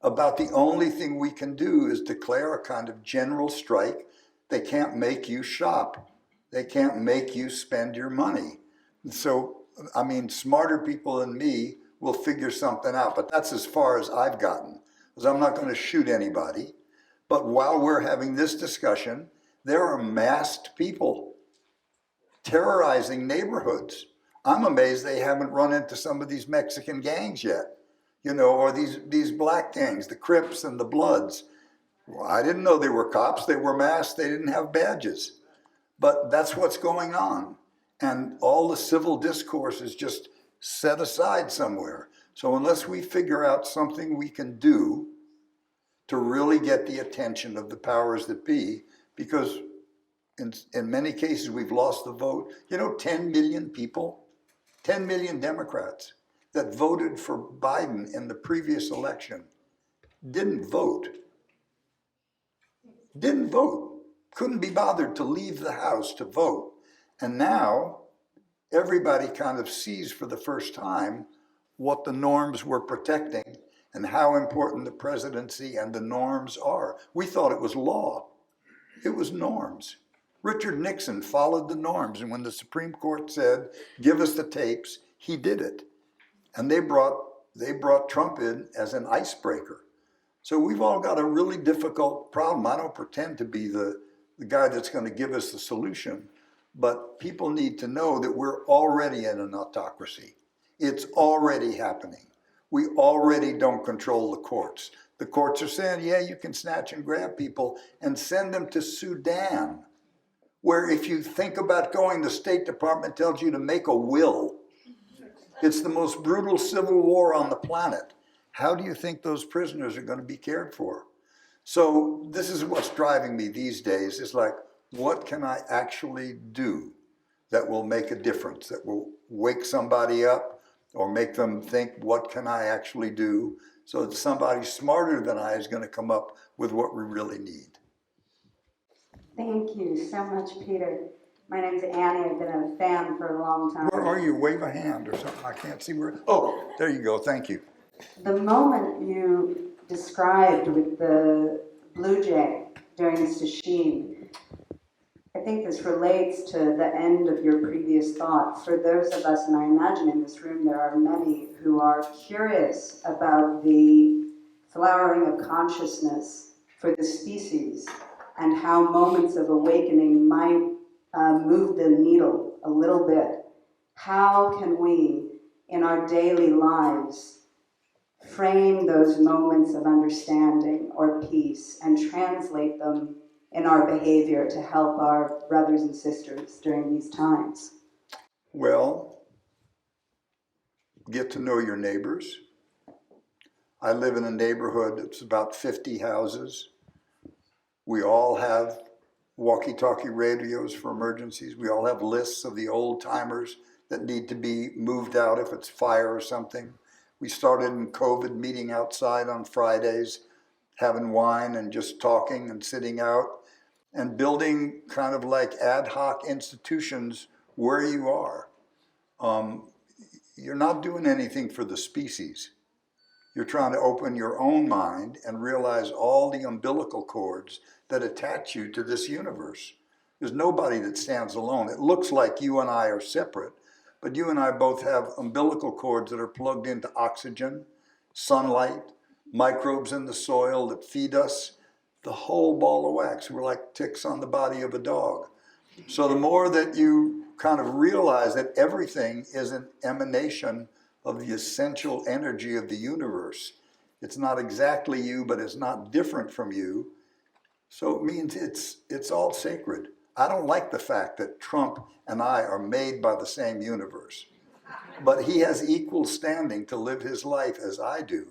About the only thing we can do is declare a kind of general strike. They can't make you shop. They can't make you spend your money. So, I mean, smarter people than me will figure something out, but that's as far as I've gotten, because I'm not going to shoot anybody. But while we're having this discussion, there are masked people terrorizing neighborhoods. I'm amazed they haven't run into some of these Mexican gangs yet, or these black gangs, the Crips and the Bloods. Well, I didn't know they were cops. They were masked. They didn't have badges. But that's what's going on. And all the civil discourse is just set aside somewhere. So unless we figure out something we can do to really get the attention of the powers that be, because in many cases we've lost the vote. 10 million people, 10 million Democrats that voted for Biden in the previous election didn't vote. Couldn't be bothered to leave the house to vote. And now everybody kind of sees for the first time what the norms we're protecting and how important the presidency and the norms are. We thought it was law. It was norms. Richard Nixon followed the norms, and when the Supreme Court said, give us the tapes, he did it. And they brought Trump in as an icebreaker. So we've all got a really difficult problem. I don't pretend to be the guy that's going to give us the solution, but people need to know that we're already in an autocracy. It's already happening. We already don't control the courts. The courts are saying, yeah, you can snatch and grab people and send them to Sudan, where if you think about going, the State Department tells you to make a will. It's the most brutal civil war on the planet. How do you think those prisoners are going to be cared for? So this is what's driving me these days. It's like, what can I actually do that will make a difference, that will wake somebody up or make them think, what can I actually do? So that somebody smarter than I is going to come up with what we really need. Thank you so much, Peter. My name's Annie. I've been a fan for a long time. Where are you? Wave a hand or something. I can't see where. Oh, there you go. Thank you. The moment you described with the blue jay during sashimi, I think this relates to the end of your previous thought. For those of us, and I imagine in this room there are many who are curious about the flowering of consciousness for the species and how moments of awakening might move the needle a little bit. How can we, in our daily lives, frame those moments of understanding or peace and translate them in our behavior to help our brothers and sisters during these times? Well, get to know your neighbors. I live in a neighborhood that's about 50 houses. We all have walkie-talkie radios for emergencies. We all have lists of the old timers that need to be moved out if it's fire or something. We started in COVID meeting outside on Fridays, having wine and just talking and sitting out and building kind of like ad hoc institutions where you are. You're not doing anything for the species. You're trying to open your own mind and realize all the umbilical cords that attach you to this universe. There's nobody that stands alone. It looks like you and I are separate, but you and I both have umbilical cords that are plugged into oxygen, sunlight, microbes in the soil that feed us, the whole ball of wax. We're like ticks on the body of a dog. So the more that you kind of realize that everything is an emanation of the essential energy of the universe. It's not exactly you, but it's not different from you. So it means it's all sacred. I don't like the fact that Trump and I are made by the same universe, but he has equal standing to live his life as I do.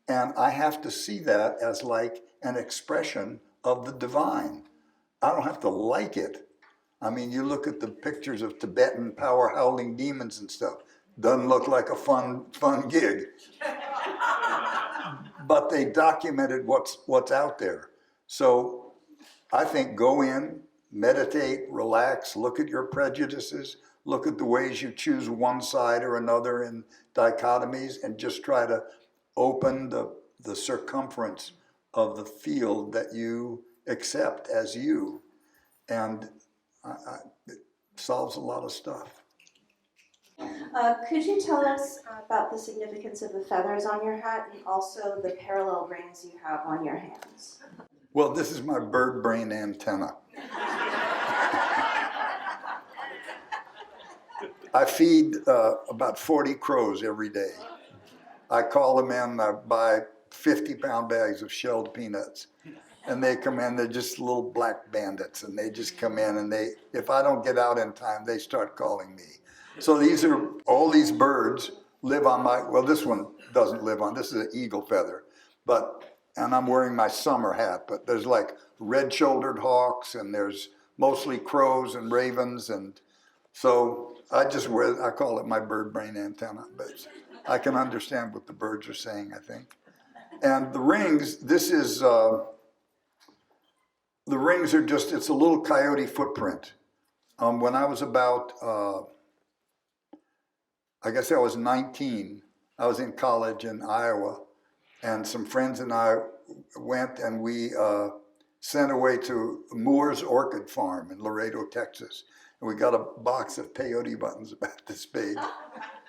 And I have to see that as like an expression of the divine. I don't have to like it. I mean, you look at the pictures of Tibetan power howling demons and stuff. Doesn't look like a fun gig. But they documented what's out there. So I think go in, meditate, relax, look at your prejudices, look at the ways you choose one side or another in dichotomies, and just try to open the circumference of the field that you accept as you. And it solves a lot of stuff. Could you tell us about the significance of the feathers on your hat and also the parallel rings you have on your hands? Well, this is my bird brain antenna. I feed about 40 crows every day. I call them in, I buy 50-pound bags of shelled peanuts. And they come in, they're just little black bandits, and they just come in and if I don't get out in time, they start calling me. So all these birds live on well, this one doesn't live on, this is an eagle feather, and I'm wearing my summer hat, but there's like red-shouldered hawks, and there's mostly crows and ravens, and so I call it my bird brain antenna, but I can understand what the birds are saying, I think. And the rings, the rings are just, it's a little coyote footprint. When I was about, I guess I was 19, I was in college in Iowa, and some friends and I went and we sent away to Moore's Orchid Farm in Laredo, Texas. And we got a box of peyote buttons about this big. I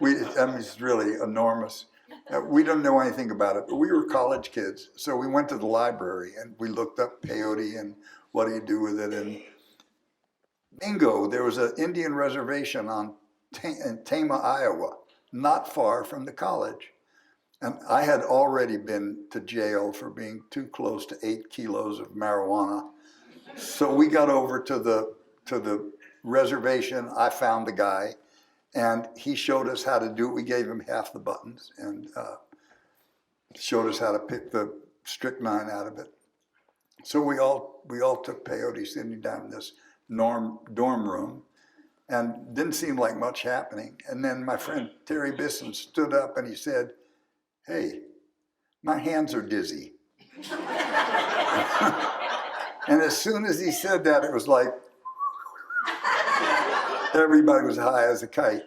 mean, it's really enormous. We don't know anything about it, but we were college kids. So we went to the library and we looked up peyote and what do you do with it. And bingo, there was an Indian reservation in Tama, Iowa, not far from the college. And I had already been to jail for being too close to 8 kilos of marijuana. So we got over to the reservation. I found the guy, and he showed us how to do it. We gave him half the buttons and showed us how to pick the strychnine out of it. So we all took peyote sitting down in this dorm room, and didn't seem like much happening. And then my friend Terry Bisson stood up and he said, "Hey, my hands are dizzy." And as soon as he said that, it was like everybody was high as a kite.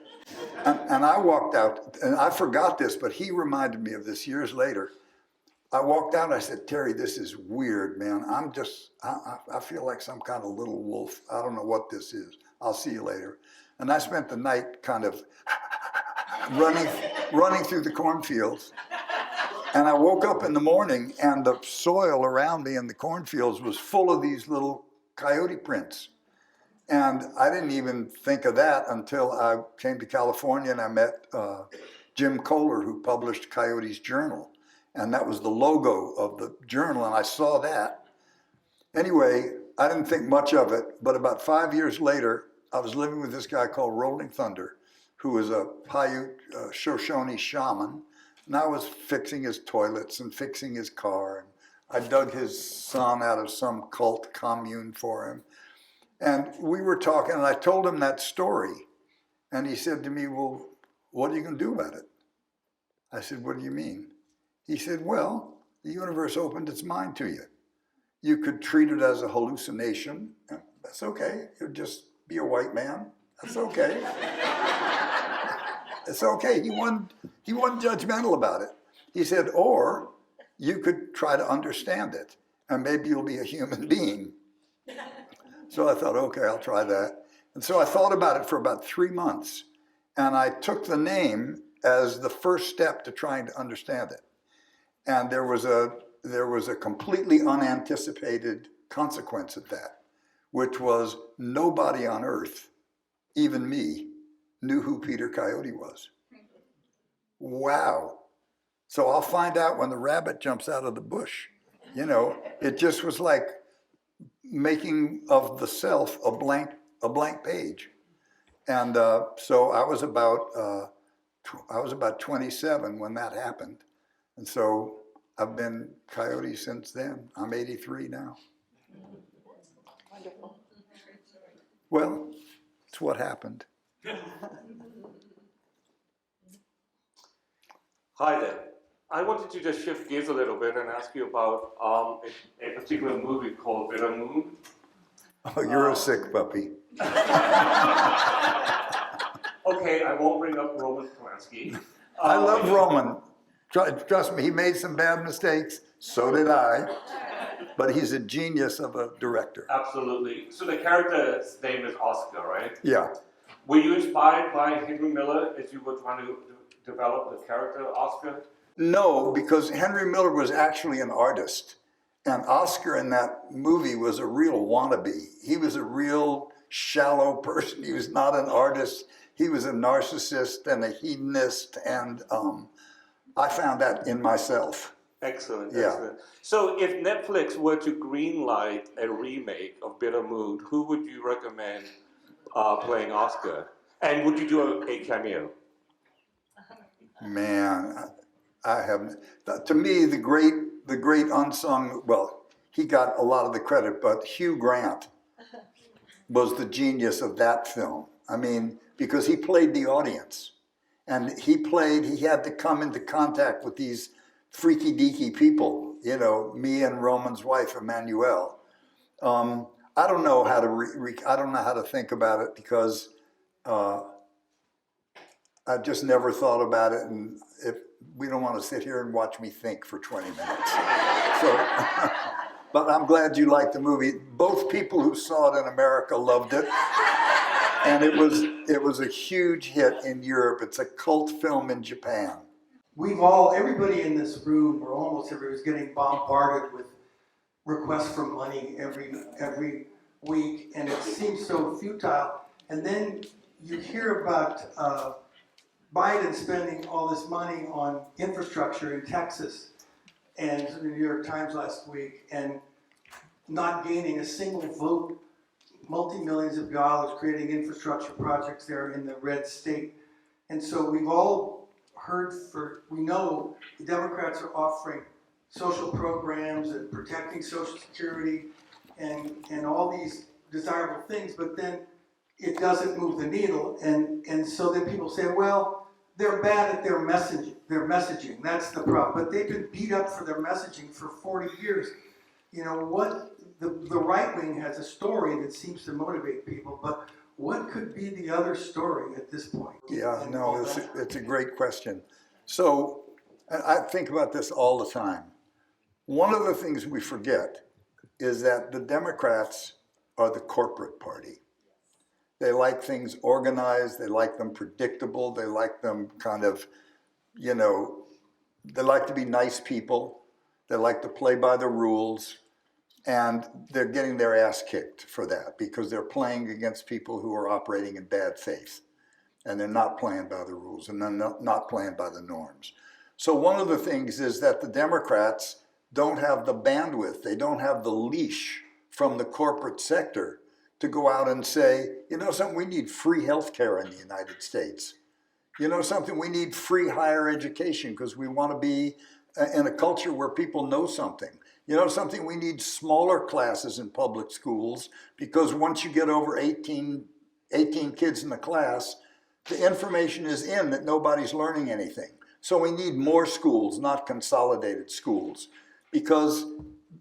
And I walked out, and I forgot this, but he reminded me of this years later. I walked out and I said, "Terry, this is weird, man. I feel like some kind of little wolf. I don't know what this is. I'll see you later." And I spent the night kind of running through the cornfields. And I woke up in the morning and the soil around me in the cornfields was full of these little coyote prints. And I didn't even think of that until I came to California and I met Jim Kohler, who published Coyote's Journal. And that was the logo of the journal, and I saw that. Anyway, I didn't think much of it, but about 5 years later, I was living with this guy called Rolling Thunder, who was a Paiute Shoshone shaman, and I was fixing his toilets and fixing his car, and I dug his son out of some cult commune for him. And we were talking, and I told him that story, and he said to me, "Well, what are you going to do about it?" I said, "What do you mean?" He said, "Well, the universe opened its mind to you. You could treat it as a hallucination. That's okay. You'll just be a white man. That's okay." It's okay. He wasn't judgmental about it. He said, "Or you could try to understand it, and maybe you'll be a human being." So I thought, okay, I'll try that. And so I thought about it for about 3 months, and I took the name as the first step to trying to understand it. And there was a completely unanticipated consequence of that, which was nobody on earth, even me, knew who Peter Coyote was. Wow. So I'll find out when the rabbit jumps out of the bush. You know, it just was like making of the self a blank page. And so I was about 27 when that happened. And so I've been Coyote since then. I'm 83 now. Wonderful. Well, it's what happened. Hi there. I wanted to just shift gears a little bit and ask you about a particular movie called Bitter Moon. Oh, you're a sick puppy. Okay, I won't bring up Roman Polanski. I love Roman. Trust me, he made some bad mistakes. So did I. But he's a genius of a director. Absolutely. So the character's name is Oscar, right? Yeah. Were you inspired by Henry Miller as you were trying to develop the character Oscar? No, because Henry Miller was actually an artist. And Oscar in that movie was a real wannabe. He was a real shallow person. He was not an artist. He was a narcissist and a hedonist. And I found that in myself. Excellent, Yeah. excellent. So if Netflix were to greenlight a remake of Bitter Moon, who would you recommend playing Oscar? And would you do a cameo? Man, I haven't. To me, the great unsung, well, he got a lot of the credit, but Hugh Grant was the genius of that film. I mean, because he played the audience. And he had to come into contact with these freaky deaky people, you know, me and Roman's wife, Emmanuelle. I don't know how to I don't know how to think about it because I've just never thought about it, and if we don't want to sit here and watch me think for 20 minutes. So But I'm glad you liked the movie. Both people who saw it in America loved it. And it was a huge hit in Europe. It's a cult film in Japan. Everybody in this room, or almost everybody, is getting bombarded with requests for money every week, and it seems so futile. And then you hear about Biden spending all this money on infrastructure in Texas, and the New York Times last week, and not gaining a single vote, multi-millions of dollars creating infrastructure projects there in the red state. And so we've all we know the Democrats are offering social programs and protecting Social Security and all these desirable things, but then it doesn't move the needle. And so then people say, well, they're bad at their messaging. That's the problem. But they've been beat up for their messaging for 40 years. You know, the right wing has a story that seems to motivate people, but what could be the other story at this point? Yeah, no, it's a great question. So I think about this all the time. One of the things we forget is that the Democrats are the corporate party. They like things organized, they like them predictable, they like them kind of, you know, they like to be nice people, they like to play by the rules, and they're getting their ass kicked for that because they're playing against people who are operating in bad faith. And they're not playing by the rules, and they're not playing by the norms. So one of the things is that the Democrats don't have the bandwidth, they don't have the leash from the corporate sector to go out and say, you know something, we need free health care in the United States. You know something, we need free higher education because we want to be in a culture where people know something. You know something, we need smaller classes in public schools because once you get over 18 kids in the class, the information is in that nobody's learning anything. So we need more schools, not consolidated schools, because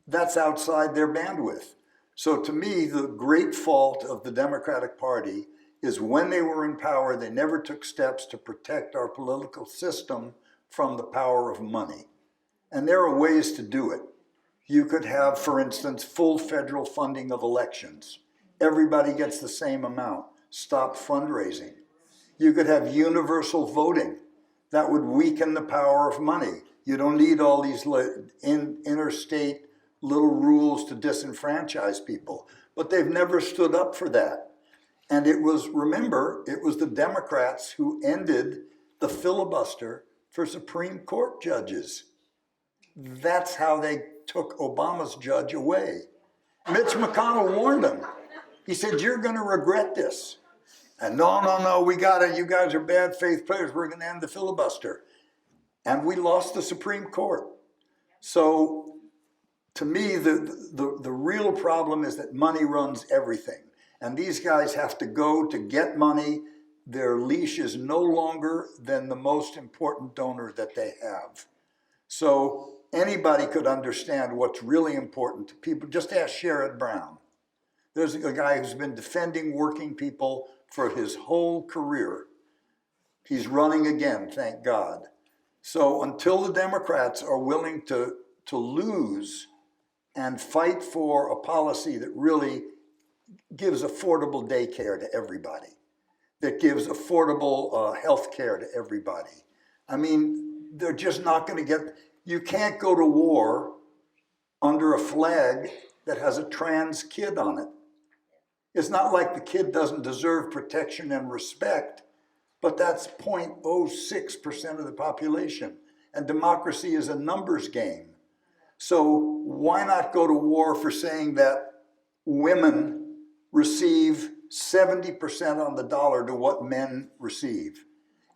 that's outside their bandwidth. So to me, the great fault of the Democratic Party is when they were in power, they never took steps to protect our political system from the power of money. And there are ways to do it. You could have, for instance, full federal funding of elections. Everybody gets the same amount. Stop fundraising. You could have universal voting. That would weaken the power of money. You don't need all these interstate little rules to disenfranchise people. But they've never stood up for that. And remember, it was the Democrats who ended the filibuster for Supreme Court judges. That's how they took Obama's judge away. Mitch McConnell warned them. He said, you're going to regret this. And no, we got it. You guys are bad faith players. We're going to end the filibuster. And we lost the Supreme Court. So to me, the real problem is that money runs everything. And these guys have to go to get money. Their leash is no longer than the most important donor that they have. So anybody could understand what's really important to people. Just ask Sherrod Brown. There's a guy who's been defending working people for his whole career. He's running again, thank God. So until the Democrats are willing to lose and fight for a policy that really gives affordable daycare to everybody, that gives affordable health care to everybody, I mean, they're just not going to get, you can't go to war under a flag that has a trans kid on it. It's not like the kid doesn't deserve protection and respect, but that's 0.06% of the population. And democracy is a numbers game. So why not go to war for saying that women receive 70% on the dollar to what men receive,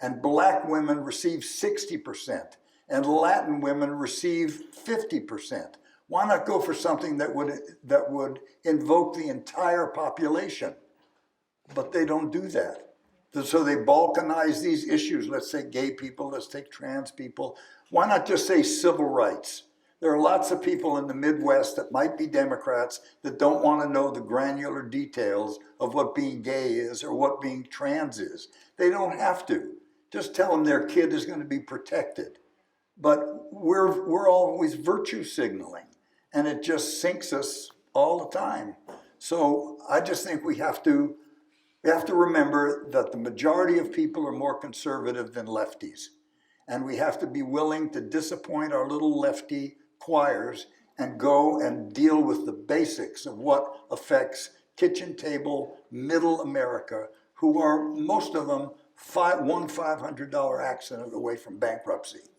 and black women receive 60%, and Latin women receive 50%? Why not go for something that would invoke the entire population? But they don't do that. So they balkanize these issues. Let's say gay people, let's take trans people. Why not just say civil rights? There are lots of people in the Midwest that might be Democrats that don't want to know the granular details of what being gay is or what being trans is. They don't have to. Just tell them their kid is going to be protected. But we're always virtue signaling. and it just sinks us all the time. So I just think we have to remember that the majority of people are more conservative than lefties. And we have to be willing to disappoint our little lefty choirs and go and deal with the basics of what affects kitchen table, middle America, who are, most of them, one $500 accident away from bankruptcy.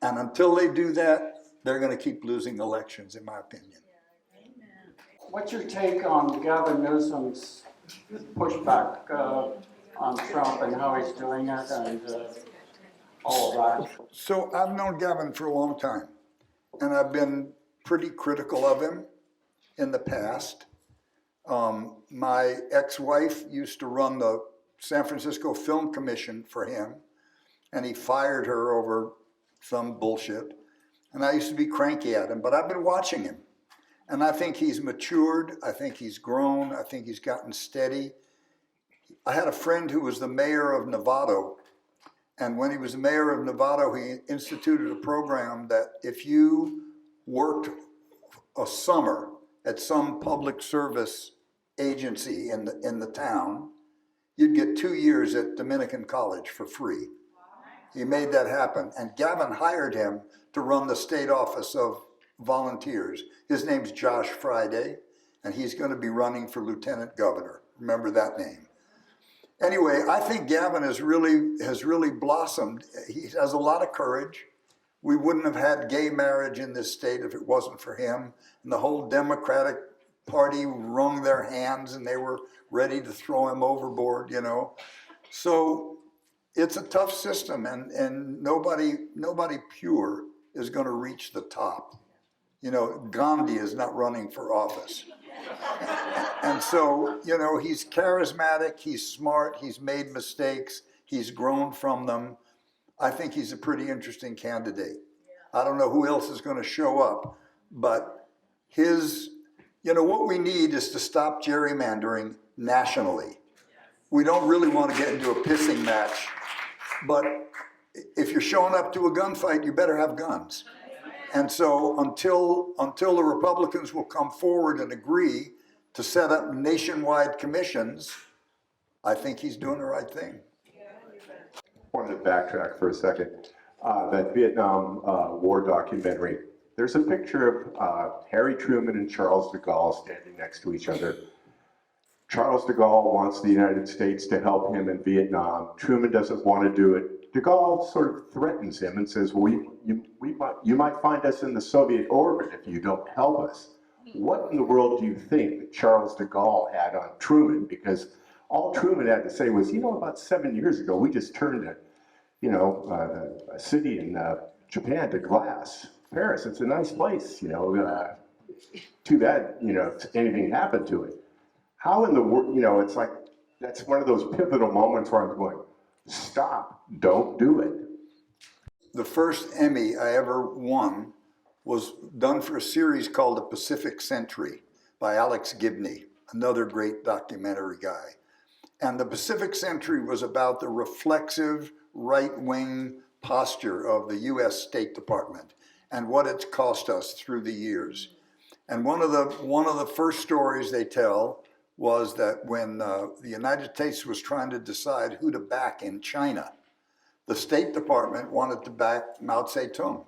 And until they do that, they're going to keep losing elections, in my opinion. What's your take on Gavin Newsom's pushback on Trump and how he's doing it and all of that? So I've known Gavin for a long time, and I've been pretty critical of him in the past. My ex-wife used to run the San Francisco Film Commission for him, and he fired her over some bullshit. And I used to be cranky at him, but I've been watching him. And I think he's matured, I think he's grown, I think he's gotten steady. I had a friend who was the mayor of Novato, and when he was the mayor of Novato, he instituted a program that if you worked a summer at some public service agency in the town, you'd get 2 years at Dominican College for free. He made that happen, and Gavin hired him to run the state office of volunteers. His name's Josh Friday, and he's going to be running for lieutenant governor. Remember that name. Anyway, I think Gavin has really blossomed. He has a lot of courage. We wouldn't have had gay marriage in this state if it wasn't for him. And the whole Democratic Party wrung their hands and they were ready to throw him overboard, you know. So it's a tough system, and nobody pure is going to reach the top. You know, Gandhi is not running for office. And so, you know, he's charismatic, he's smart, he's made mistakes, he's grown from them. I think he's a pretty interesting candidate. I don't know who else is going to show up, but what we need is to stop gerrymandering nationally. We don't really want to get into a pissing match, but if you're showing up to a gunfight, you better have guns. And so until the Republicans will come forward and agree to set up nationwide commissions, I think he's doing the right thing. I wanted to backtrack for a second. That Vietnam War documentary, there's a picture of Harry Truman and Charles de Gaulle standing next to each other. Charles de Gaulle wants the United States to help him in Vietnam. Truman doesn't want to do it. De Gaulle sort of threatens him and says, well, you might find us in the Soviet orbit if you don't help us. What in the world do you think that Charles de Gaulle had on Truman? Because all Truman had to say was, about 7 years ago, we just turned a city in Japan to glass. Paris, it's a nice place, too bad, if anything happened to it. How in the world, it's like, that's one of those pivotal moments where I'm going, stop, don't do it. The first Emmy I ever won was done for a series called The Pacific Century by Alex Gibney, another great documentary guy. And The Pacific Century was about the reflexive right-wing posture of the US State Department and what it's cost us through the years. And one of the first stories they tell was that when the United States was trying to decide who to back in China, the State Department wanted to back Mao Zedong.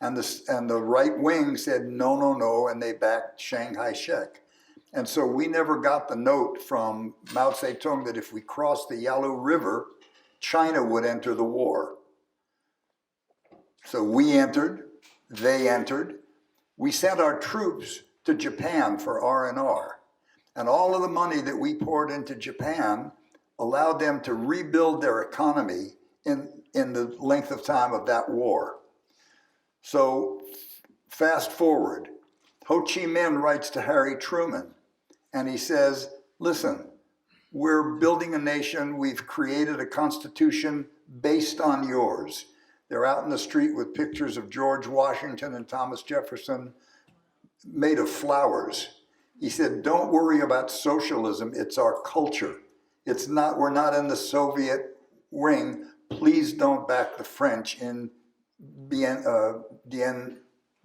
And the right wing said, no, and they backed Chiang Kai-shek. And so we never got the note from Mao Zedong that if we crossed the Yalu River, China would enter the war. So we entered, they entered. We sent our troops to Japan for R&R. And all of the money that we poured into Japan allowed them to rebuild their economy in the length of time of that war. So fast forward, Ho Chi Minh writes to Harry Truman, and he says, listen, we're building a nation, we've created a constitution based on yours. They're out in the street with pictures of George Washington and Thomas Jefferson made of flowers. He said, don't worry about socialism, it's our culture. We're not in the Soviet wing. Please don't back the French in Bien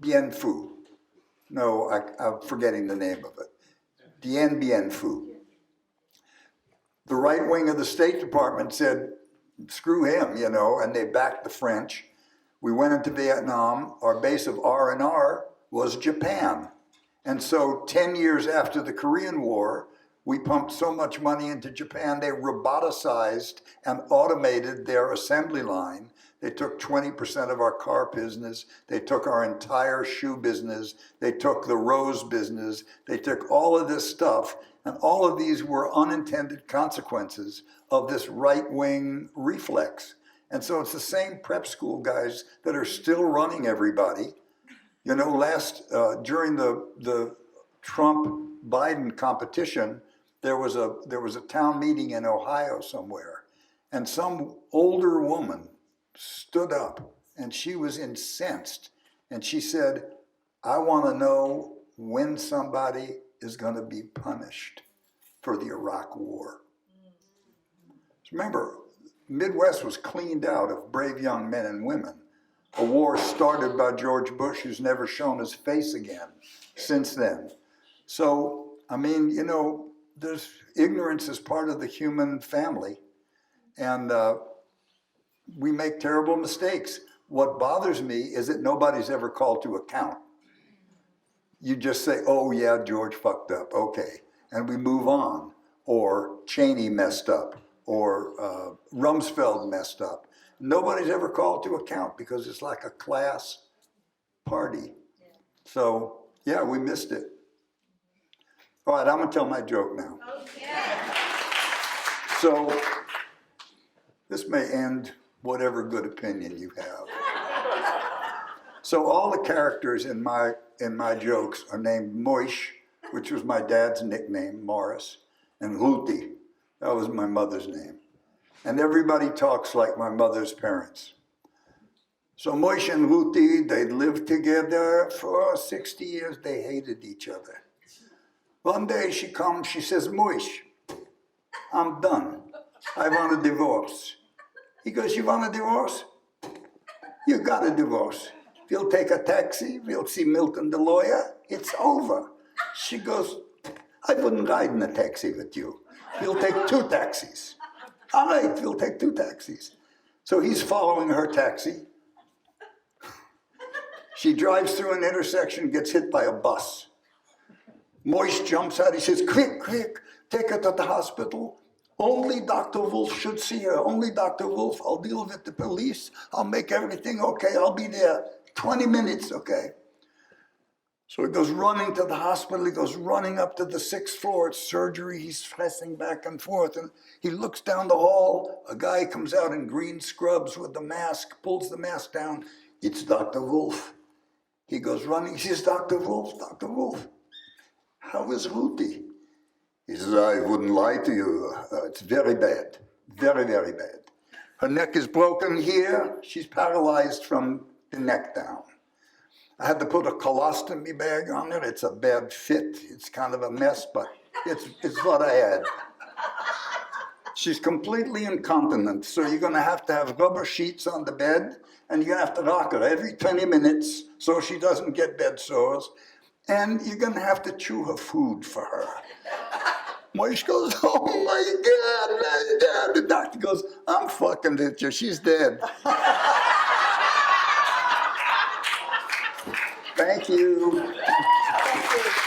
Phu. No, I'm forgetting the name of it. Dien Bien Phu. The right wing of the State Department said, screw him, you know, and they backed the French. We went into Vietnam. Our base of R&R was Japan. And so 10 years after the Korean War, we pumped so much money into Japan, they roboticized and automated their assembly line. They took 20% of our car business. They took our entire shoe business. They took the rose business. They took all of this stuff. And all of these were unintended consequences of this right-wing reflex. And so it's the same prep school guys that are still running everybody. You know, during the Trump-Biden competition, there was a town meeting in Ohio somewhere, and some older woman stood up, and she was incensed, and she said, I want to know when somebody is going to be punished for the Iraq War. Remember, Midwest was cleaned out of brave young men and women. A war started by George Bush, who's never shown his face again since then. So, I mean, you know, ignorance is part of the human family, and we make terrible mistakes. What bothers me is that nobody's ever called to account. You just say, oh yeah, George fucked up, okay, and we move on. Or Cheney messed up, or Rumsfeld messed up. Nobody's ever called to account because it's like a class party. So yeah, we missed it. All right, I'm gonna tell my joke now. Okay. So this may end whatever good opinion you have. So all the characters in my jokes are named Moish, which was my dad's nickname, Morris, and Ruti, that was my mother's name. And everybody talks like my mother's parents. So Moish and Ruti, they lived together for 60 years, they hated each other. One day she comes, she says, Moish, I'm done. I want a divorce. He goes, you want a divorce? You got a divorce. We'll take a taxi, we'll see Milton the lawyer, it's over. She goes, I wouldn't ride in a taxi with you. We'll take 2 taxis. All right, we'll take 2 taxis. So he's following her taxi. She drives through an intersection, gets hit by a bus. Moish jumps out, he says, quick, quick, take her to the hospital. Only Dr. Wolf should see her, only Dr. Wolf. I'll deal with the police, I'll make everything okay, I'll be there. 20 minutes, okay. So he goes running to the hospital, he goes running up to the 6th floor, it's surgery, he's pressing back and forth, and he looks down the hall, a guy comes out in green scrubs with the mask, pulls the mask down, it's Dr. Wolf. He goes running, he says, Dr. Wolf, how is Ruti? He says, I wouldn't lie to you, it's very bad, very, very bad. Her neck is broken here, she's paralyzed from the neck down. I had to put a colostomy bag on her. It's a bad fit. It's kind of a mess, but it's what I had. She's completely incontinent, so you're going to have rubber sheets on the bed, and you're going to have to rock her every 20 minutes so she doesn't get bed sores, and you're going to have to chew her food for her. Moish goes, oh my God. The doctor goes, I'm fucking with you. She's dead. Thank you. Thank you.